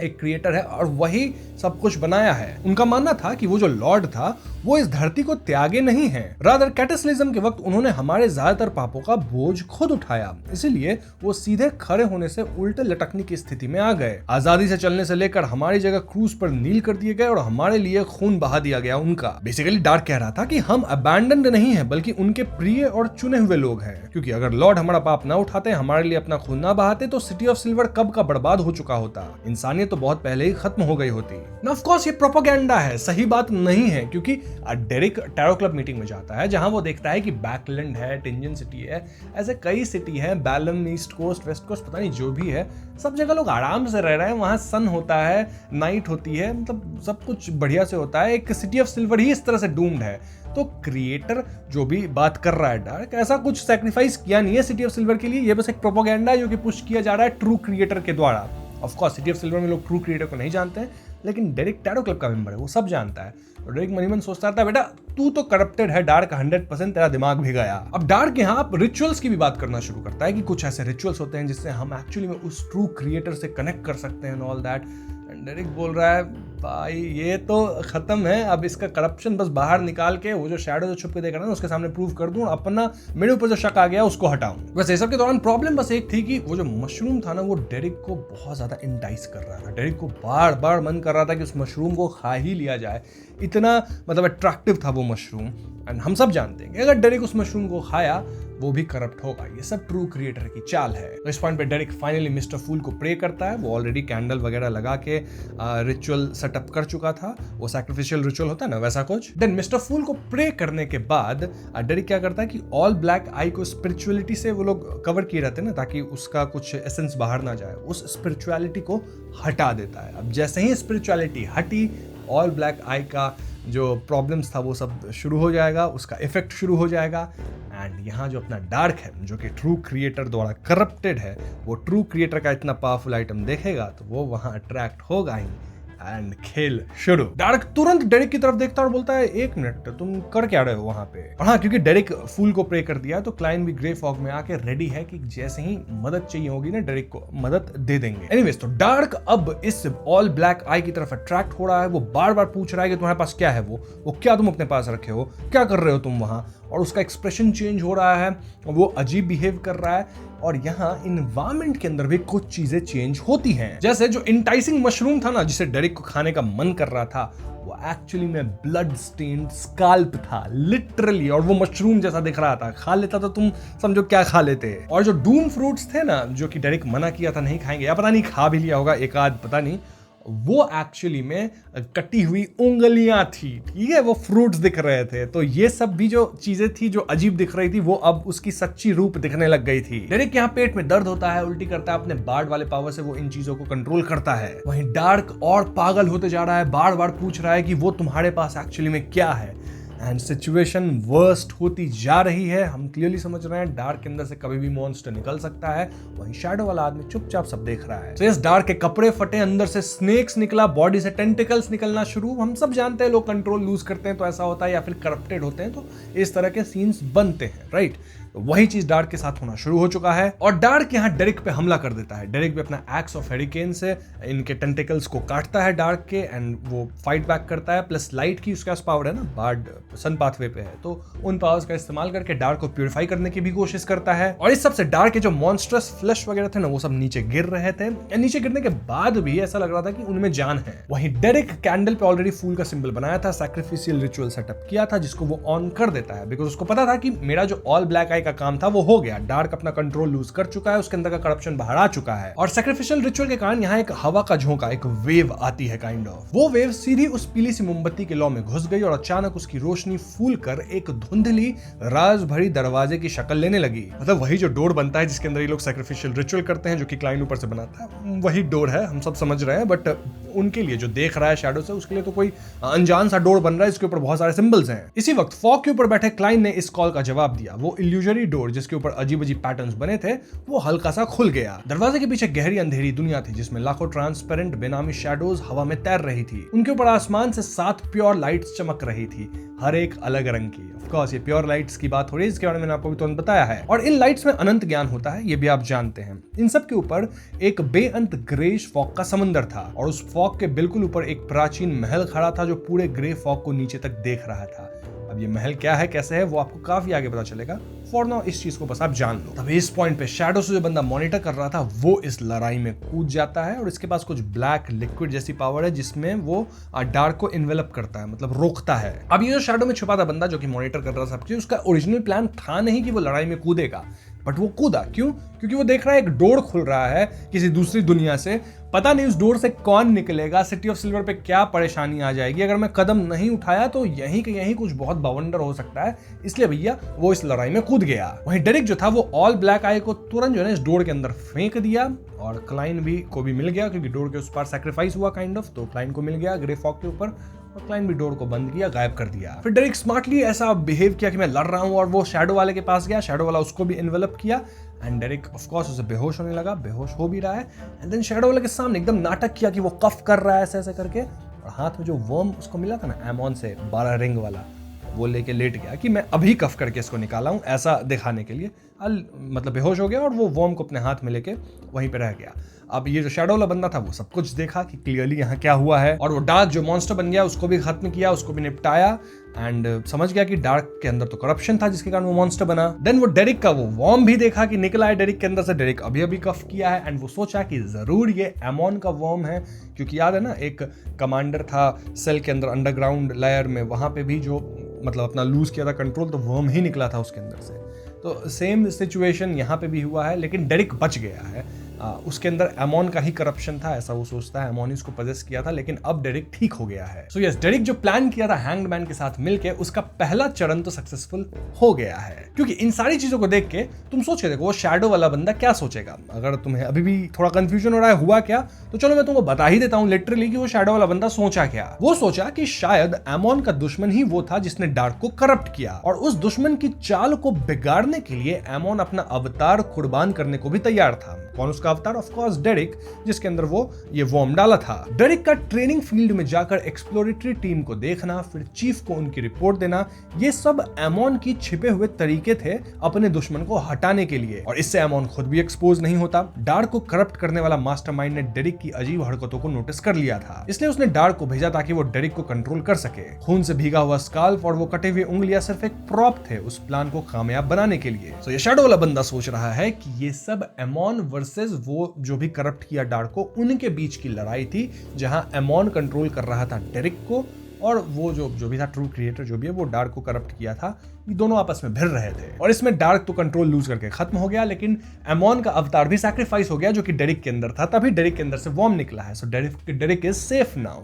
एक क्रिएटर है और वही सब कुछ बनाया है। उनका मानना था कि वो जो लॉर्ड था वो इस धरती को त्यागे नहीं है, रादर कैटेक्लिज्म के वक्त उन्होंने हमारे ज्यादातर पापों का बोझ खुद उठाया, इसीलिए वो सीधे खड़े होने से उल्टे लटकने की स्थिति में आ गए। आजादी से चलने से लेकर हमारी जगह क्रूज पर नील कर दिए गए और हमारे लिए खून बहा दिया गया उनका। बेसिकली डार्क कह रहा था कि हम अबैंडन्ड नहीं है बल्कि उनके प्रिय और चुने हुए लोग हैं, क्योंकि अगर लॉर्ड हमारा पाप ना उठाते, हमारे लिए अपना खून ना बहाते तो सिटी ऑफ सिल्वर कब का बर्बाद हो चुका होता, इंसानियत तो बहुत पहले ही खत्म हो गई होती। ऑफ कोर्स ये प्रोपेगेंडा है, सही बात नहीं है, क्योंकि डेरिक टैरो क्लब मीटिंग में जाता है जहां वो देखता है कि बैकलैंड है, टिंजन सिटी है, ऐसे कई सिटी है, Belum, east coast, west coast, पता नहीं जो भी है, सब जगह लोग आराम से रह रहे हैं, वहां सन होता है, नाइट होती है, मतलब सब कुछ बढ़िया से होता है। एक सिटी ऑफ सिल्वर ही इस तरह से डूम्ड है। तो क्रिएटर जो भी बात कर रहा है डार्क, ऐसा कुछ सैक्रिफाइस किया नहीं है सिटी ऑफ सिल्वर के लिए, ये बस एक प्रोपेगेंडा है जो कि पुश किया जा रहा है ट्रू क्रिएटर के द्वारा। Of course city of silver में लोग ट्रू क्रिएटर को नहीं जानते हैं, लेकिन डेरिक टैरो क्लब का मेंबर है, वो सब जानता है। और डेरिक मन ही मन सोचता था बेटा तू तो करप्टेड है डार्क, 100% तेरा दिमाग भी गया। अब डार्क यहाँ रिचुअल्स की भी बात करना शुरू करता है कि कुछ ऐसे रिचुअल्स होते हैं जिससे हम एक्चुअली में उस ट्रू क्रिएटर से कनेक्ट कर सकते हैं, ऑल दैट। डेरिक बोल रहा है भाई ये तो खत्म है, अब इसका करप्शन बस बाहर निकाल के वो जो शैडो जो छुप के देख रहा है उसके सामने प्रूव कर दूं, अपना मेरे ऊपर जो शक आ गया उसको हटाऊं। बस ये सब के दौरान प्रॉब्लम बस एक थी कि वो जो मशरूम था ना वो डेरिक को बहुत ज्यादा इंटाइस कर रहा था। डेरिक को बार बार मन कर रहा था कि उस मशरूम को खा ही लिया जाए, इतना मतलब अट्रैक्टिव था वो मशरूम। एंड हम सब जानते हैं कि अगर डेरिक उस मशरूम को खाया वो भी करप्ट होगा। ये सब ट्रू क्रिएटर की चाल है। तो इस पॉइंट पे डेरिक फाइनली मिस्टर फूल को प्रे करता है। वो ऑलरेडी कैंडल वगैरह लगा के रिचुअल सेटअप कर चुका था, वो सैक्रिफिशियल रिचुअल होता है ना वैसा कुछ। देन मिस्टर फूल को प्रे करने के बाद डेरिक क्या करता है कि ऑल ब्लैक आई को स्पिरिचुअलिटी से वो लोग कवर किए रहते हैं ना, ताकि उसका कुछ एसेंस बाहर ना जाए, उस स्पिरिचुअलिटी को हटा देता है। अब जैसे ही स्पिरिचुअलिटी हटी, ऑल ब्लैक आई का जो प्रॉब्लम्स था वो सब शुरू हो जाएगा, उसका इफेक्ट शुरू हो जाएगा। एंड यहाँ जो अपना डार्क है, जो कि ट्रू क्रिएटर द्वारा करप्टेड है, वो ट्रू क्रिएटर का इतना पावरफुल आइटम देखेगा तो वो वहां अट्रैक्ट होगा ही। एंड खेल शुरू। डार्क तुरंत डेरिक की तरफ देखता है और बोलता है, एक मिनट, तुम कर क्या रहे हो वहां पे? और हाँ, क्योंकि डेरिक फूल को प्रे कर दिया तो क्लाइन भी ग्रे फॉग में आके रेडी है कि जैसे ही मदद चाहिए होगी ना डेरिक को मदद दे देंगे। एनीवेज, तो डार्क अब इस ऑल ब्लैक आई की तरफ अट्रैक्ट हो रहा है। वो बार बार पूछ रहा है कि तुम्हारे पास क्या है, वो क्या तुम अपने पास रखे हो, क्या कर रहे हो तुम वहां? और उसका एक्सप्रेशन चेंज हो रहा है, वो अजीब बिहेव कर रहा है। और यहाँ इन्वायरमेंट के अंदर भी कुछ चीजें चेंज होती हैं। जैसे जो इंटाइसिंग मशरूम था ना, जिसे डेरिक को खाने का मन कर रहा था, वो एक्चुअली में ब्लड स्टेन्ड स्काल्प था, लिटरली। और वो मशरूम जैसा दिख रहा था। खा लेता तो तुम समझो क्या खा लेते। और जो डूम फ्रूट्स थे ना, जो कि डेरिक मना किया था नहीं खाएंगे, या पता नहीं खा भी लिया होगा एक आध, पता नहीं, वो एक्चुअली में कटी हुई उंगलियां थी। ठीक है, वो फ्रूट्स दिख रहे थे। तो ये सब भी जो चीजें थी जो अजीब दिख रही थी, वो अब उसकी सच्ची रूप दिखने लग गई थी। डेरिक यहाँ पेट में दर्द होता है, उल्टी करता है, अपने बार्ड वाले पावर से वो इन चीजों को कंट्रोल करता है। वहीं डार्क और पागल होते जा रहा है, बार बार पूछ रहा है कि वो तुम्हारे पास एक्चुअली में क्या है। एंड सिचुएशन वर्स्ट होती जा रही है। हम क्लियरली समझ रहे हैं डार्क के अंदर से कभी भी मॉन्स्टर निकल सकता है। वहीं शैडो वाला आदमी चुपचाप सब देख रहा है। तो इस डार्क के कपड़े फटे, अंदर से स्नेक्स निकला, बॉडी से टेंटिकल्स निकलना शुरू। हम सब जानते हैं लोग कंट्रोल लूज करते हैं तो ऐसा होता है, या फिर करप्टेड होते हैं तो इस तरह के सीन्स बनते हैं, राइट? तो वही चीज डार्क के साथ होना शुरू हो चुका है। और डार्क यहाँ डेरिक पे हमला कर देता है। डेरिक भी अपना एक्स ऑफ हेरिकेन से इनके टेंटिकल्स को काटता है डार्क के, एंड वो फाइट बैक करता है। प्लस लाइट की उसके पास पावर है ना, बार्ड सन पाथवे पे है, तो उन पावर्स का इस्तेमाल करके डार्क को प्यूरिफाई करने की भी कोशिश करता है। और इस सबसे डार्क के जो मॉन्स्टर्स फ्लैश वगैरह थे ना, वो सब नीचे गिर रहे थे। नीचे गिरने के बाद भी ऐसा लग रहा था कि उनमें जान है। वहीं डेरिक कैंडल पे ऑलरेडी फूल का सिंबल बनाया था, सैक्रिफिशियल रिचुअल सेटअप किया था, जिसको वो ऑन कर देता है, बिकॉज उसको पता था कि मेरा जो ऑल ब्लैक आई का काम था वो हो गया। डार्क अपना कंट्रोल लूज कर चुका है, उसके अंदर का करप्शन बाहर आ चुका है। और सैक्रिफिशियल रिचुअल के कारण यहाँ एक हवा का झोंका, एक वेव आती है काइंड ऑफ। वो वेव सीधी उस पीली सी मोमबत्ती के लौ में घुस गई और अचानक उसकी रोशनी फूल कर एक धुंधली राज भरी दरवाजे की शक्ल लेने लगी। मतलब वही जो डोर बनता है जिसके अंदर ये लोग सैक्रिफिशियल रिचुअल करते हैं, जो कि क्लाइन ऊपर से बनाता है, वही डोर है, हम सब समझ रहे हैं। बट उनके लिए जो देख रहा है शैडो से, उसके लिए तो कोई अनजान सा डोर बन रहा है जिसके ऊपर बहुत सारे सिंबल्स हैं। इसी वक्त फॉग के ऊपर बैठे क्लाइन ने इस कॉल का जवाब दिया। वो इल्यूजरी डोर जिसके ऊपर अजीब अजीब पैटर्न्स बने थे, वो हल्का सा खुल गया। दरवाजे के पीछे गहरी अंधेरी दुनिया थी, जिसमें लाखों ट्रांसपेरेंट बेनामी शैडोज हवा में तैर रही थी। उनके ऊपर आसमान से 7 प्योर लाइट्स चमक रही थी, हर एक अलग रंग की। ऑफ कोर्स ये प्योर लाइट्स की बात हो रही है, इसके बारे में मैंने आपको भी तुरंत बताया है। और इन लाइट्स में अनंत ज्ञान होता है, ये भी आप जानते हैं। इन सब के ऊपर एक बेअंत ग्रेश फॉग का समंदर था, और उस फॉग के बिल्कुल ऊपर एक प्राचीन महल खड़ा था जो पूरे ग्रे फॉग को नीचे तक देख रहा था। अब ये महल क्या है, कैसे है, वो आपको काफी आगे पता चलेगा। फॉर नाउ इस चीज को बस आप जान लो। तब इस पॉइंट पे शैडो से जो बंदा मॉनिटर कर रहा था, वो इस लड़ाई में कूद जाता है, और इसके पास कुछ ब्लैक लिक्विड जैसी पावर है, जिसमें वो डार्क को इन्वेलप करता है, मतलब रोकता है। अब ये जो शैडो में छुपा था बंदा जो कि मॉनिटर कर रहा था सब चीज, उसका ओरिजिनल प्लान था नहीं कि वो लड़ाई में कूदेगा, बट वो कूदा। क्यों? क्योंकि वो देख रहा है एक डोर खुल रहा है किसी दूसरी दुनिया से। पता नहीं उस डोर से कौन निकलेगा, सिटी ऑफ सिल्वर पे क्या परेशानी आ जाएगी। अगर मैं कदम नहीं उठाया तो यहीं के यहीं कुछ बहुत बवंडर हो सकता है, इसलिए भैया वो इस लड़ाई में कूद गया। वहीं डेरिक जो था वो ऑल ब्लैक आई को तुरंत जो है इस डोर के अंदर फेंक दिया, और क्लाइन भी को भी मिल गया, क्योंकि डोर के उस पार सैक्रिफाइस हुआ काइंड ऑफ, तो क्लाइन को मिल गया ग्रे फॉग के ऊपर, और क्लाइन भी डोर को बंद किया, गायब कर दिया। फिर डेरिक स्मार्टली ऐसा बिहेव किया कि मैं लड़ रहा हूं, और वो शैडो वाले के पास गया, शैडो वाला उसको भी इन्वेलप किया, एंड डेरिक ऑफ कोर्स उसे बेहोश होने लगा, बेहोश हो भी रहा है। एंड देन शैडो वाले के सामने एकदम नाटक किया कि वो कफ कर रहा है ऐसे ऐसे करके, और हाथ में जो वर्म उसको मिला था ना एमॉन से 12 रिंग वाला, वो लेके लेट गया कि मैं अभी कफ करके इसको निकाला हूँ, ऐसा दिखाने के लिए। मतलब बेहोश हो गया और वो वॉर्म को अपने हाथ में लेके वहीं पे रह गया। अब ये जो शैडो वाला बंदा था वो सब कुछ देखा कि क्लियरली यहाँ क्या हुआ है, और वो डार्क जो मॉन्स्टर बन गया उसको भी खत्म किया, उसको भी निपटाया, एंड समझ गया कि डार्क के अंदर तो करप्शन था जिसके कारण वो मॉन्स्टर बना। देन वो डेरिक का वो वॉर्म भी देखा कि निकला है डेरिक के अंदर से, डेरिक अभी अभी कफ किया है, एंड वो सोचा कि जरूर ये एमोन का वॉर्म है, क्योंकि याद है ना एक कमांडर था सेल के अंदर अंडरग्राउंड लेयर में, वहां पे भी जो मतलब अपना लूज किया था कंट्रोल, तो वर्म ही निकला था उसके अंदर से। तो सेम सिचुएशन यहाँ पे भी हुआ है, लेकिन डेरिक बच गया है। उसके अंदर एमोन का ही करप्शन था, ऐसा वो सोचता है, एमोन ही उसको पजेस किया था, लेकिन अब डेरिक ठीक हो गया है। सो यस, डेरिक जो प्लान किया था हैंग्ड मैन के साथ मिलके, उसका पहला चरण तो सक्सेसफुल हो गया है। क्योंकि इन सारी चीजों को देख के तुम सोच के देखो वो शैडो वाला बंदा क्या सोचेगा। अगर तुम्हें अभी भी थोड़ा कंफ्यूजन हो रहा है हुआ क्या, तो चलो मैं तुमको बता ही देता हूँ लिटरली कि वो शैडो वाला बंदा सोचा क्या। वो सोचा कि शायद एमोन का दुश्मन ही वो था जिसने डार्क को करप्ट किया, और उस दुश्मन की चाल को बिगाड़ने के लिए एमोन अपना अवतार कुर्बान करने को भी तैयार था। कौन उसका अवतार? ऑफ कोर्स डेरिक, जिसके अंदर वो ये वॉर्म डाला था। डेरिक का ट्रेनिंग फील्ड में जाकर एक्सप्लोरेटरी टीम को देखना, फिर चीफ को उनकी रिपोर्ट देना, ये सब एमोन की छिपे हुए तरीके थे अपने दुश्मन को हटाने के लिए, और इससे एमोन खुद भी एक्सपोज नहीं होता। डार्क को करप्ट करने वाला मास्टरमाइंड ने डेरिक की अजीब हरकतों को नोटिस कर लिया था, इसलिए उसने डार्क को भेजा ताकि वो डेरिक को कंट्रोल कर सके। खून से भीगा हुआ स्काल्प और वो कटे हुए उंगलियां सिर्फ एक प्रॉप थे उस प्लान को कामयाब बनाने के लिए। तो ये शैडो वाला बंदा सोच रहा है कि ये सब एमोन वर्सेस वो जो भी करप्ट किया डार्क को, उनके बीच की लड़ाई थी, जहां एमोन कंट्रोल कर रहा था डेरिक को, और वो जो भी था ट्रू क्रिएटर जो भी है वो डार्क को करप्ट किया था। ये दोनों आपस में भिड़ रहे थे, और इसमें डार्क तो कंट्रोल लूज करके खत्म हो गया, लेकिन एमोन का अवतार भी सैक्रिफाइस हो गया जो कि डेरिक के अंदर था। तभी डेरिक के अंदर से वॉर्म निकला है। सो डेरिक इज सेफ नाउ।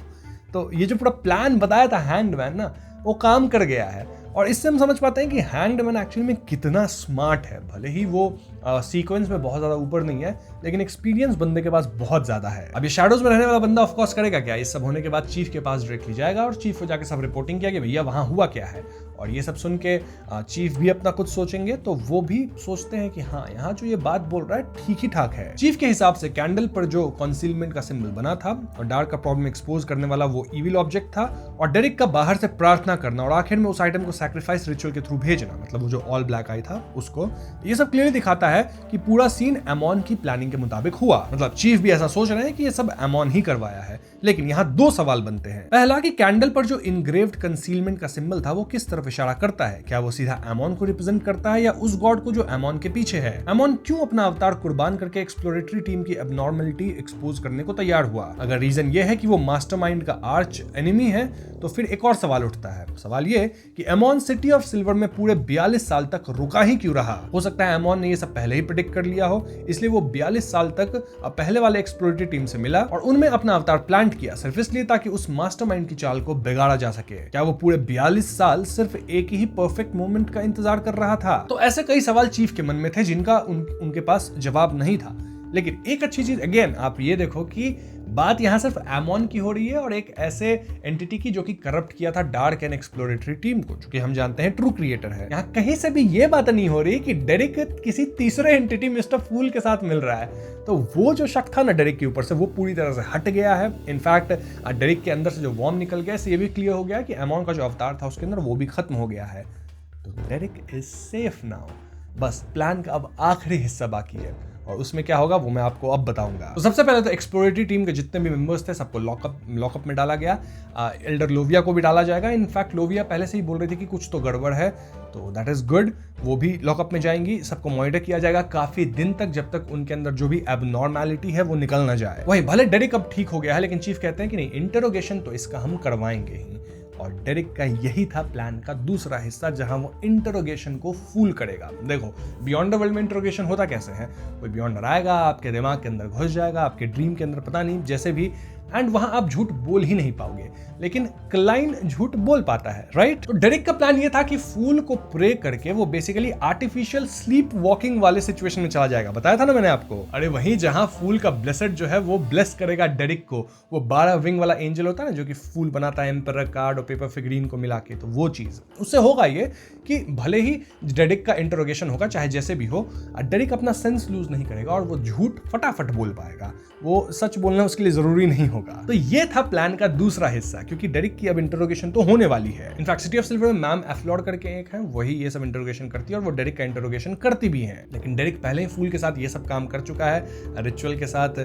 तो ये जो पूरा प्लान बताया था हैंग्ड मैन ना, वो काम कर गया है, और इससे हम समझ पाते हैं कि हैंग्ड मैन एक्चुअली में कितना स्मार्ट है। भले ही वो सीक्वेंस में बहुत ज्यादा ऊपर नहीं है, लेकिन एक्सपीरियंस बंदे के पास बहुत ज्यादा है। अब ये शैडोज में रहने वाला बंदा ऑफ कोर्स करेगा क्या? इस सब होने के बाद चीफ के पास डायरेक्टली जाएगा, और चीफ को जाके सब रिपोर्टिंग किया कि भैया वहां हुआ क्या है। और ये सब सुन के चीफ भी अपना कुछ सोचेंगे, तो वो भी सोचते हैं कि हाँ, यहाँ जो ये बात बोल रहा है ठीक ही ठाक है। चीफ के हिसाब से कैंडल पर जो कंसीलमेंट का सिंबल बना था और डार्क का प्रॉब्लम एक्सपोज करने वाला वो इविल ऑब्जेक्ट था, और डेरिक का बाहर से प्रार्थना करना और आखिर में उस आइटम को सैक्रिफाइस रिचुअल के थ्रू भेजना, मतलब वो जो ऑल ब्लैक आई था उसको, ये सब क्लियरली दिखाता है कि पूरा सीन एमोन की प्लानिंग के मुताबिक हुआ। मतलब चीफ भी ऐसा सोच रहे हैं कि ये सब एमोन ही करवाया है। लेकिन यहाँ दो सवाल बनते हैं। पहला कि कैंडल पर जो इनग्रेव्ड कंसीलमेंट का सिंबल था वो किस तरफ इशारा करता है? क्या वो सीधा एमोन को रिप्रेजेंट करता है या उस गॉड को जो एमोन के पीछे है? एमोन क्यों अपना अवतार कुर्बान करके एक्सप्लोरेटरी टीम की एबनॉर्मलिटी एक्सपोज करने को तैयार हुआ? अगर रीजन ये है कि वो मास्टरमाइंड का आर्च एनिमी है, तो फिर एक और सवाल उठता है। सवाल ये कि एमोन सिटी ऑफ सिल्वर में पूरे 42 साल तक रुका ही क्यों रहा? हो सकता है एमोन ने ये सब पहले ही प्रेडिक्ट कर लिया हो, इसलिए वो 42 साल तक पहले वाले एक्सप्लोरेटरी टीम से मिला और उनमें अपना अवतार प्लांट किया, सिर्फ इसलिए ताकि उस मास्टरमाइंड की चाल को बिगाड़ा जा सके। क्या वो पूरे 42 साल सिर्फ एक ही परफेक्ट मोमेंट का इंतजार कर रहा था? तो ऐसे कई सवाल चीफ के मन में थे जिनका उनके पास जवाब नहीं था। लेकिन एक अच्छी चीज, अगेन आप ये देखो कि बात यहां सिर्फ एमोन की हो रही है और एक ऐसे एंटिटी की जो कि करप्ट किया था डार्क एंड एक्सप्लोरेटरी टीम को, जो कि हम जानते हैं ट्रू क्रिएटर है। यहाँ कहीं से भी ये बात नहीं हो रही कि डेरिक किसी तीसरे एंटिटी मिस्टर फूल के साथ मिल रहा है। तो वो जो शक था ना डेरिक के ऊपर से, वो पूरी तरह से हट गया है। इनफैक्ट डेरिक के अंदर से जो वॉर्म निकल गया, इससे ये भी क्लियर हो गया कि एमोन का जो अवतार था उसके अंदर वो भी खत्म हो गया है। तो डेरिक इज सेफ नाउ। बस प्लान का अब आखिरी हिस्सा बाकी है, और उसमें क्या होगा वो मैं आपको अब बताऊंगा। तो सबसे पहले तो एक्सप्लोरेटरी टीम के जितने भी मेंबर्स थे सबको लॉकअप में डाला गया। एल्डर लोविया को भी डाला जाएगा। इनफैक्ट लोविया पहले से ही बोल रही थी कि कुछ तो गड़बड़ है, तो दैट इज गुड। वो भी लॉकअप में जाएंगी। सबको मॉनिटर किया जाएगा काफी दिन तक, जब तक उनके अंदर जो भी एबनॉर्मैलिटी है वो निकल ना जाए। वही भले डेरिक अब ठीक हो गया है, लेकिन चीफ कहते हैं कि नहीं, इंटरोगेशन तो इसका हम करवाएंगे ही। और डेरिक का यही था प्लान का दूसरा हिस्सा, जहां वो इंटरोगेशन को फूल करेगा। देखो, बियॉन्ड द वर्ल्ड में इंटरोगेशन होता कैसे है? कोई बियॉन्डर आएगा, आपके दिमाग के अंदर घुस जाएगा, आपके ड्रीम के अंदर, पता नहीं जैसे भी, एंड वहां आप झूठ बोल ही नहीं पाओगे। लेकिन क्लाइन झूठ बोल पाता है, राइट? तो डेरिक का प्लान ये था कि फूल को प्रे करके वो बेसिकली आर्टिफिशियल स्लीप वॉकिंग वाले सिचुएशन में चला जाएगा। बताया था ना मैंने आपको। अरे वहीं जहां फूल का ब्लेसेड जो है वो ब्लेस करेगा डेरिक को। वो 12 विंग वाला एंजल होता है ना, जो कि फूल बनाता है एम्परर कार्ड और पेपर फिगरीन को मिला के, तो वो चीज उससे होगा ये कि भले ही डेरिक का इंटरोगेशन होगा, चाहे जैसे भी हो, डेरिक अपना सेंस लूज नहीं करेगा और वो झूठ फटाफट बोल पाएगा। वो सच बोलना उसके लिए जरूरी नहीं होगा। होगा। तो ये था प्लान का दूसरा हिस्सा, क्योंकि डेरिक की अब इंटरोगेशन तो होने वाली है। इनफैक्ट सिटी ऑफ सिल्वर में मैम एफ्लॉड करके एक है, वही ये सब इंटरोगेशन करती है और वो डेरिक का इंटरोगेशन करती भी है। लेकिन डेरिक पहले ही फूल के साथ ये सब काम कर चुका है, रिचुअल के साथ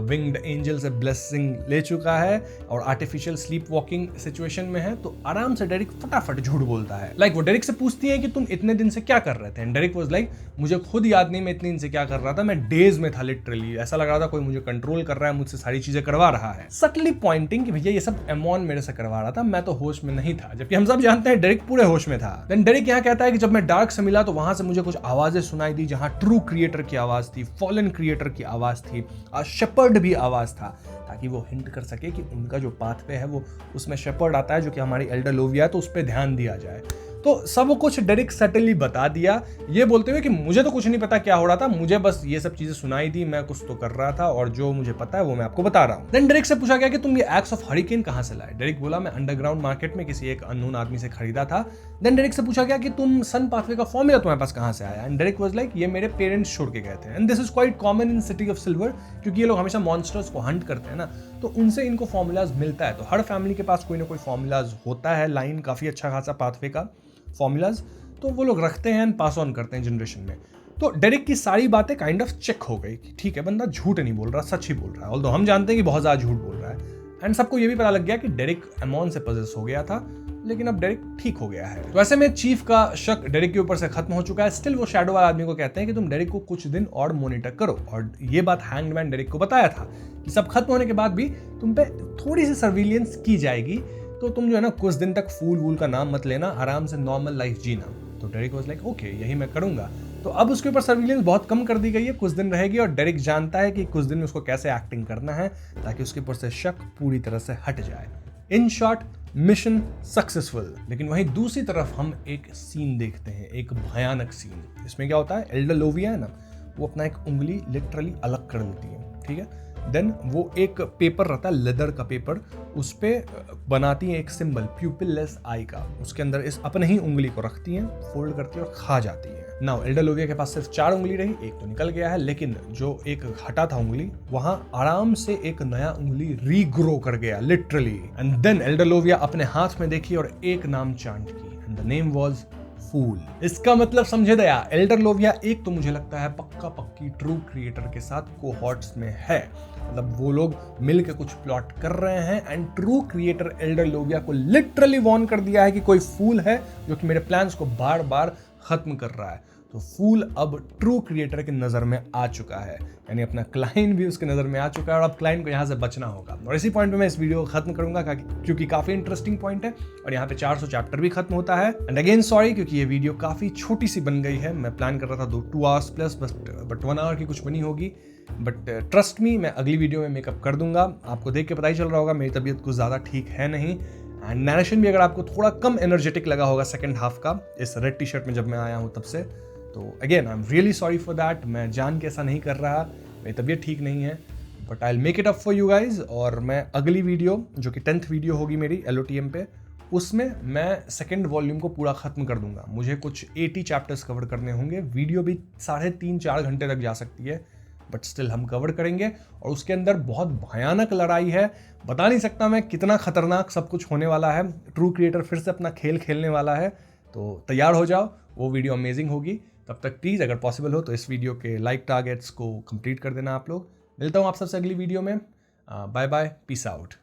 विंग्ड एंजल से ब्लेसिंग ले चुका है और आर्टिफिशियल स्लीप वॉकिंग सिचुएशन में है, तो आराम से डेरिक फटाफट झूठ बोलता है। लाइक वो डेरिक से पूछती है कि तुम इतने दिन से क्या कर रहे थे, एंड डेरिक वाज लाइक मुझे खुद याद नहीं मैं इतने दिन से क्या कर रहा था, मैं डेज में था लिटरली, ऐसा लग रहा था कोई मुझे कंट्रोल कर रहा है, मुझसे सारी चीजें करवा रहा है, सटली पॉइंटिंग कि भैया ये सब एमॉन मेरे से करवा रहा था, मैं तो होश में नहीं था। जबकि हम सब जानते हैं डेरिक पूरे होश में था। देन डेरिक यहाँ कहता है कि जब मैं डार्क से मिला तो वहां से मुझे कुछ आवाजें सुनाई दी, जहां ट्रू क्रिएटर की आवाज थी, फॉलन क्रिएटर की आवाज थी, शेपर्ड भी आवाज था, ताकि वो हिंट कर सके कि उनका जो पाथ पे है वो उसमें शेपर्ड आता है जो कि हमारी एल्डर लोविया है, तो उस पर ध्यान दिया जाए। तो सब कुछ डेरिक सटली बता दिया, ये बोलते हुए कि मुझे तो कुछ नहीं पता क्या हो रहा था, मुझे बस ये सब चीजें सुनाई दी, मैं कुछ तो कर रहा था और जो मुझे पता है वो मैं आपको बता रहा हूँ। देन डेरिक से पूछा गया कि तुम ये एक्स ऑफ हरिकेन कहाँ से लाए। डेरिक बोला मैं अंडरग्राउंड मार्केट में किसी एक अननोन आदमी से खरीदा था। देन डेरिक से पूछा गया कि तुम सन पाथवे का फॉर्मूला तुम्हारे पास कहाँ से आया, एंड डेरिक वाज लाइक ये मेरे पेरेंट्स छोड़ के गए थे, and this is quite common in city of silver, क्योंकि ये लोग हमेशा मॉन्स्टर्स को हंट करते हैं ना, तो उनसे इनको फॉर्मूलाज मिलता है। तो हर फैमिली के पास कोई ना कोई फॉर्मूलाज होता है, लाइन काफी अच्छा खासा पाथवे का फॉर्मूलाज, तो वो लोग रखते हैं एंड पास ऑन करते हैं जनरेशन में। तो डेरिक की सारी बातें काइंड ऑफ चेक हो गई कि ठीक है बंदा झूठ नहीं बोल रहा, सच ही बोल रहा है, ऑल्दो हम जानते हैं कि बहुत ज्यादा झूठ बोल रहा है। एंड सबको ये भी पता लग गया कि डेरिक एमॉन से पजेस हो गया था, लेकिन अब डेरिक ठीक हो गया है। तो ऐसे में चीफ का शक डेरिक के ऊपर से खत्म हो चुका है। स्टिल वो शैडो वाला आदमी को कहते हैं कि तुम डेरिक को कुछ दिन और मॉनिटर करो, और ये बात हैंगमैन डेरिक को बताया था कि सब खत्म होने के बाद भी तुम पे थोड़ी सी सर्विलियंस की जाएगी, तो तुम जो है ना कुछ दिन तक फूल वूल का नाम मत लेना, आराम से नॉर्मल लाइफ जीना। तो डेरिक वाज लाइक ओके यही मैं करूंगा। तो अब उसके ऊपर सर्विलेंस बहुत कम कर दी गई है, कुछ दिन रहेगी, और डेरिक जानता है कि कुछ दिन में उसको कैसे एक्टिंग करना है ताकि उसके ऊपर से शक पूरी तरह से हट जाए। In short mission successful. लेकिन वहीं दूसरी तरफ हम एक सीन देखते हैं, एक भयानक सीन। इसमें क्या होता है, एल्डर लोविया है ना, वो अपना एक उंगली लिटरली अलग कर देती है, ठीक है। देन वो एक पेपर रहता है, लेदर का पेपर, उस पे बनाती है एक सिंबल प्यूपिललेस आई का, उसके अंदर इस अपने ही उंगली को रखती हैं, फोल्ड करती है और खा जाती है। नाउ एल्डर लोविया के पास सिर्फ 4 उंगली रही, एक तो निकल गया है, लेकिन जो एक हटा था उंगली, वहां आराम से एक नया उंगली रीग्रो कर गया लिटरली। एंड देन एल्डर लोविया अपने हाथ में देखी और एक नाम चांट की, एंड द नेम वाज फूल। इसका मतलब समझे दया, एल्डर लोविया एक तो मुझे लगता है पक्का पक्की ट्रू क्रिएटर के साथ कोहॉर्ट्स में है, मतलब वो लोग मिलकर कुछ प्लॉट कर रहे हैं, एंड ट्रू क्रिएटर एल्डर लोविया को लिटरली वॉर्न कर दिया है कि कोई फूल है जो कि मेरे प्लान्स को बार बार खत्म कर रहा है। तो फूल अब ट्रू क्रिएटर की नज़र में आ चुका है, यानी अपना क्लाइंट भी उसके नज़र में आ चुका है, और अब क्लाइंट को यहाँ से बचना होगा। और इसी पॉइंट पे मैं इस वीडियो को खत्म करूंगा, क्योंकि काफ़ी इंटरेस्टिंग पॉइंट है, और यहाँ पे 400 चैप्टर भी खत्म होता है। एंड अगेन सॉरी, क्योंकि ये वीडियो काफ़ी छोटी सी बन गई है, मैं प्लान कर रहा था 2 आवर्स प्लस, बट 1 आवर की कुछ बनी होगी। बट ट्रस्ट मी, मैं अगली वीडियो में मेकअप कर दूंगा। आपको देख के पता ही चल रहा होगा मेरी तबीयत कुछ ज़्यादा ठीक है नहीं, एंड नरेशन भी अगर आपको थोड़ा कम एनर्जेटिक लगा होगा सेकंड हाफ का, इस रेड टी शर्ट में जब मैं आया हूँ तब से, तो again I am really sorry for that. मैं जान के ऐसा नहीं कर रहा, मेरी तबीयत ठीक नहीं है, but I will make it up for you guys. और मैं अगली वीडियो जो कि 10th वीडियो होगी मेरी LOTM पे, उसमें मैं सेकेंड वॉल्यूम को पूरा खत्म कर दूंगा। मुझे कुछ 80 चैप्टर्स कवर करने होंगे, वीडियो भी 3.5-4 घंटे तक जा सकती है, बट स्टिल हम कवर करेंगे। और उसके अंदर बहुत भयानक लड़ाई है, बता नहीं सकता मैं कितना खतरनाक सब कुछ होने वाला है। ट्रू क्रिएटर फिर से अपना खेल खेलने वाला है, तो तैयार हो जाओ, वो वीडियो अमेजिंग होगी। तब तक प्लीज़ अगर पॉसिबल हो तो इस वीडियो के लाइक टारगेट्स को कंप्लीट कर देना आप लोग। मिलता हूँ आप सबसे अगली वीडियो में। Bye bye, peace out.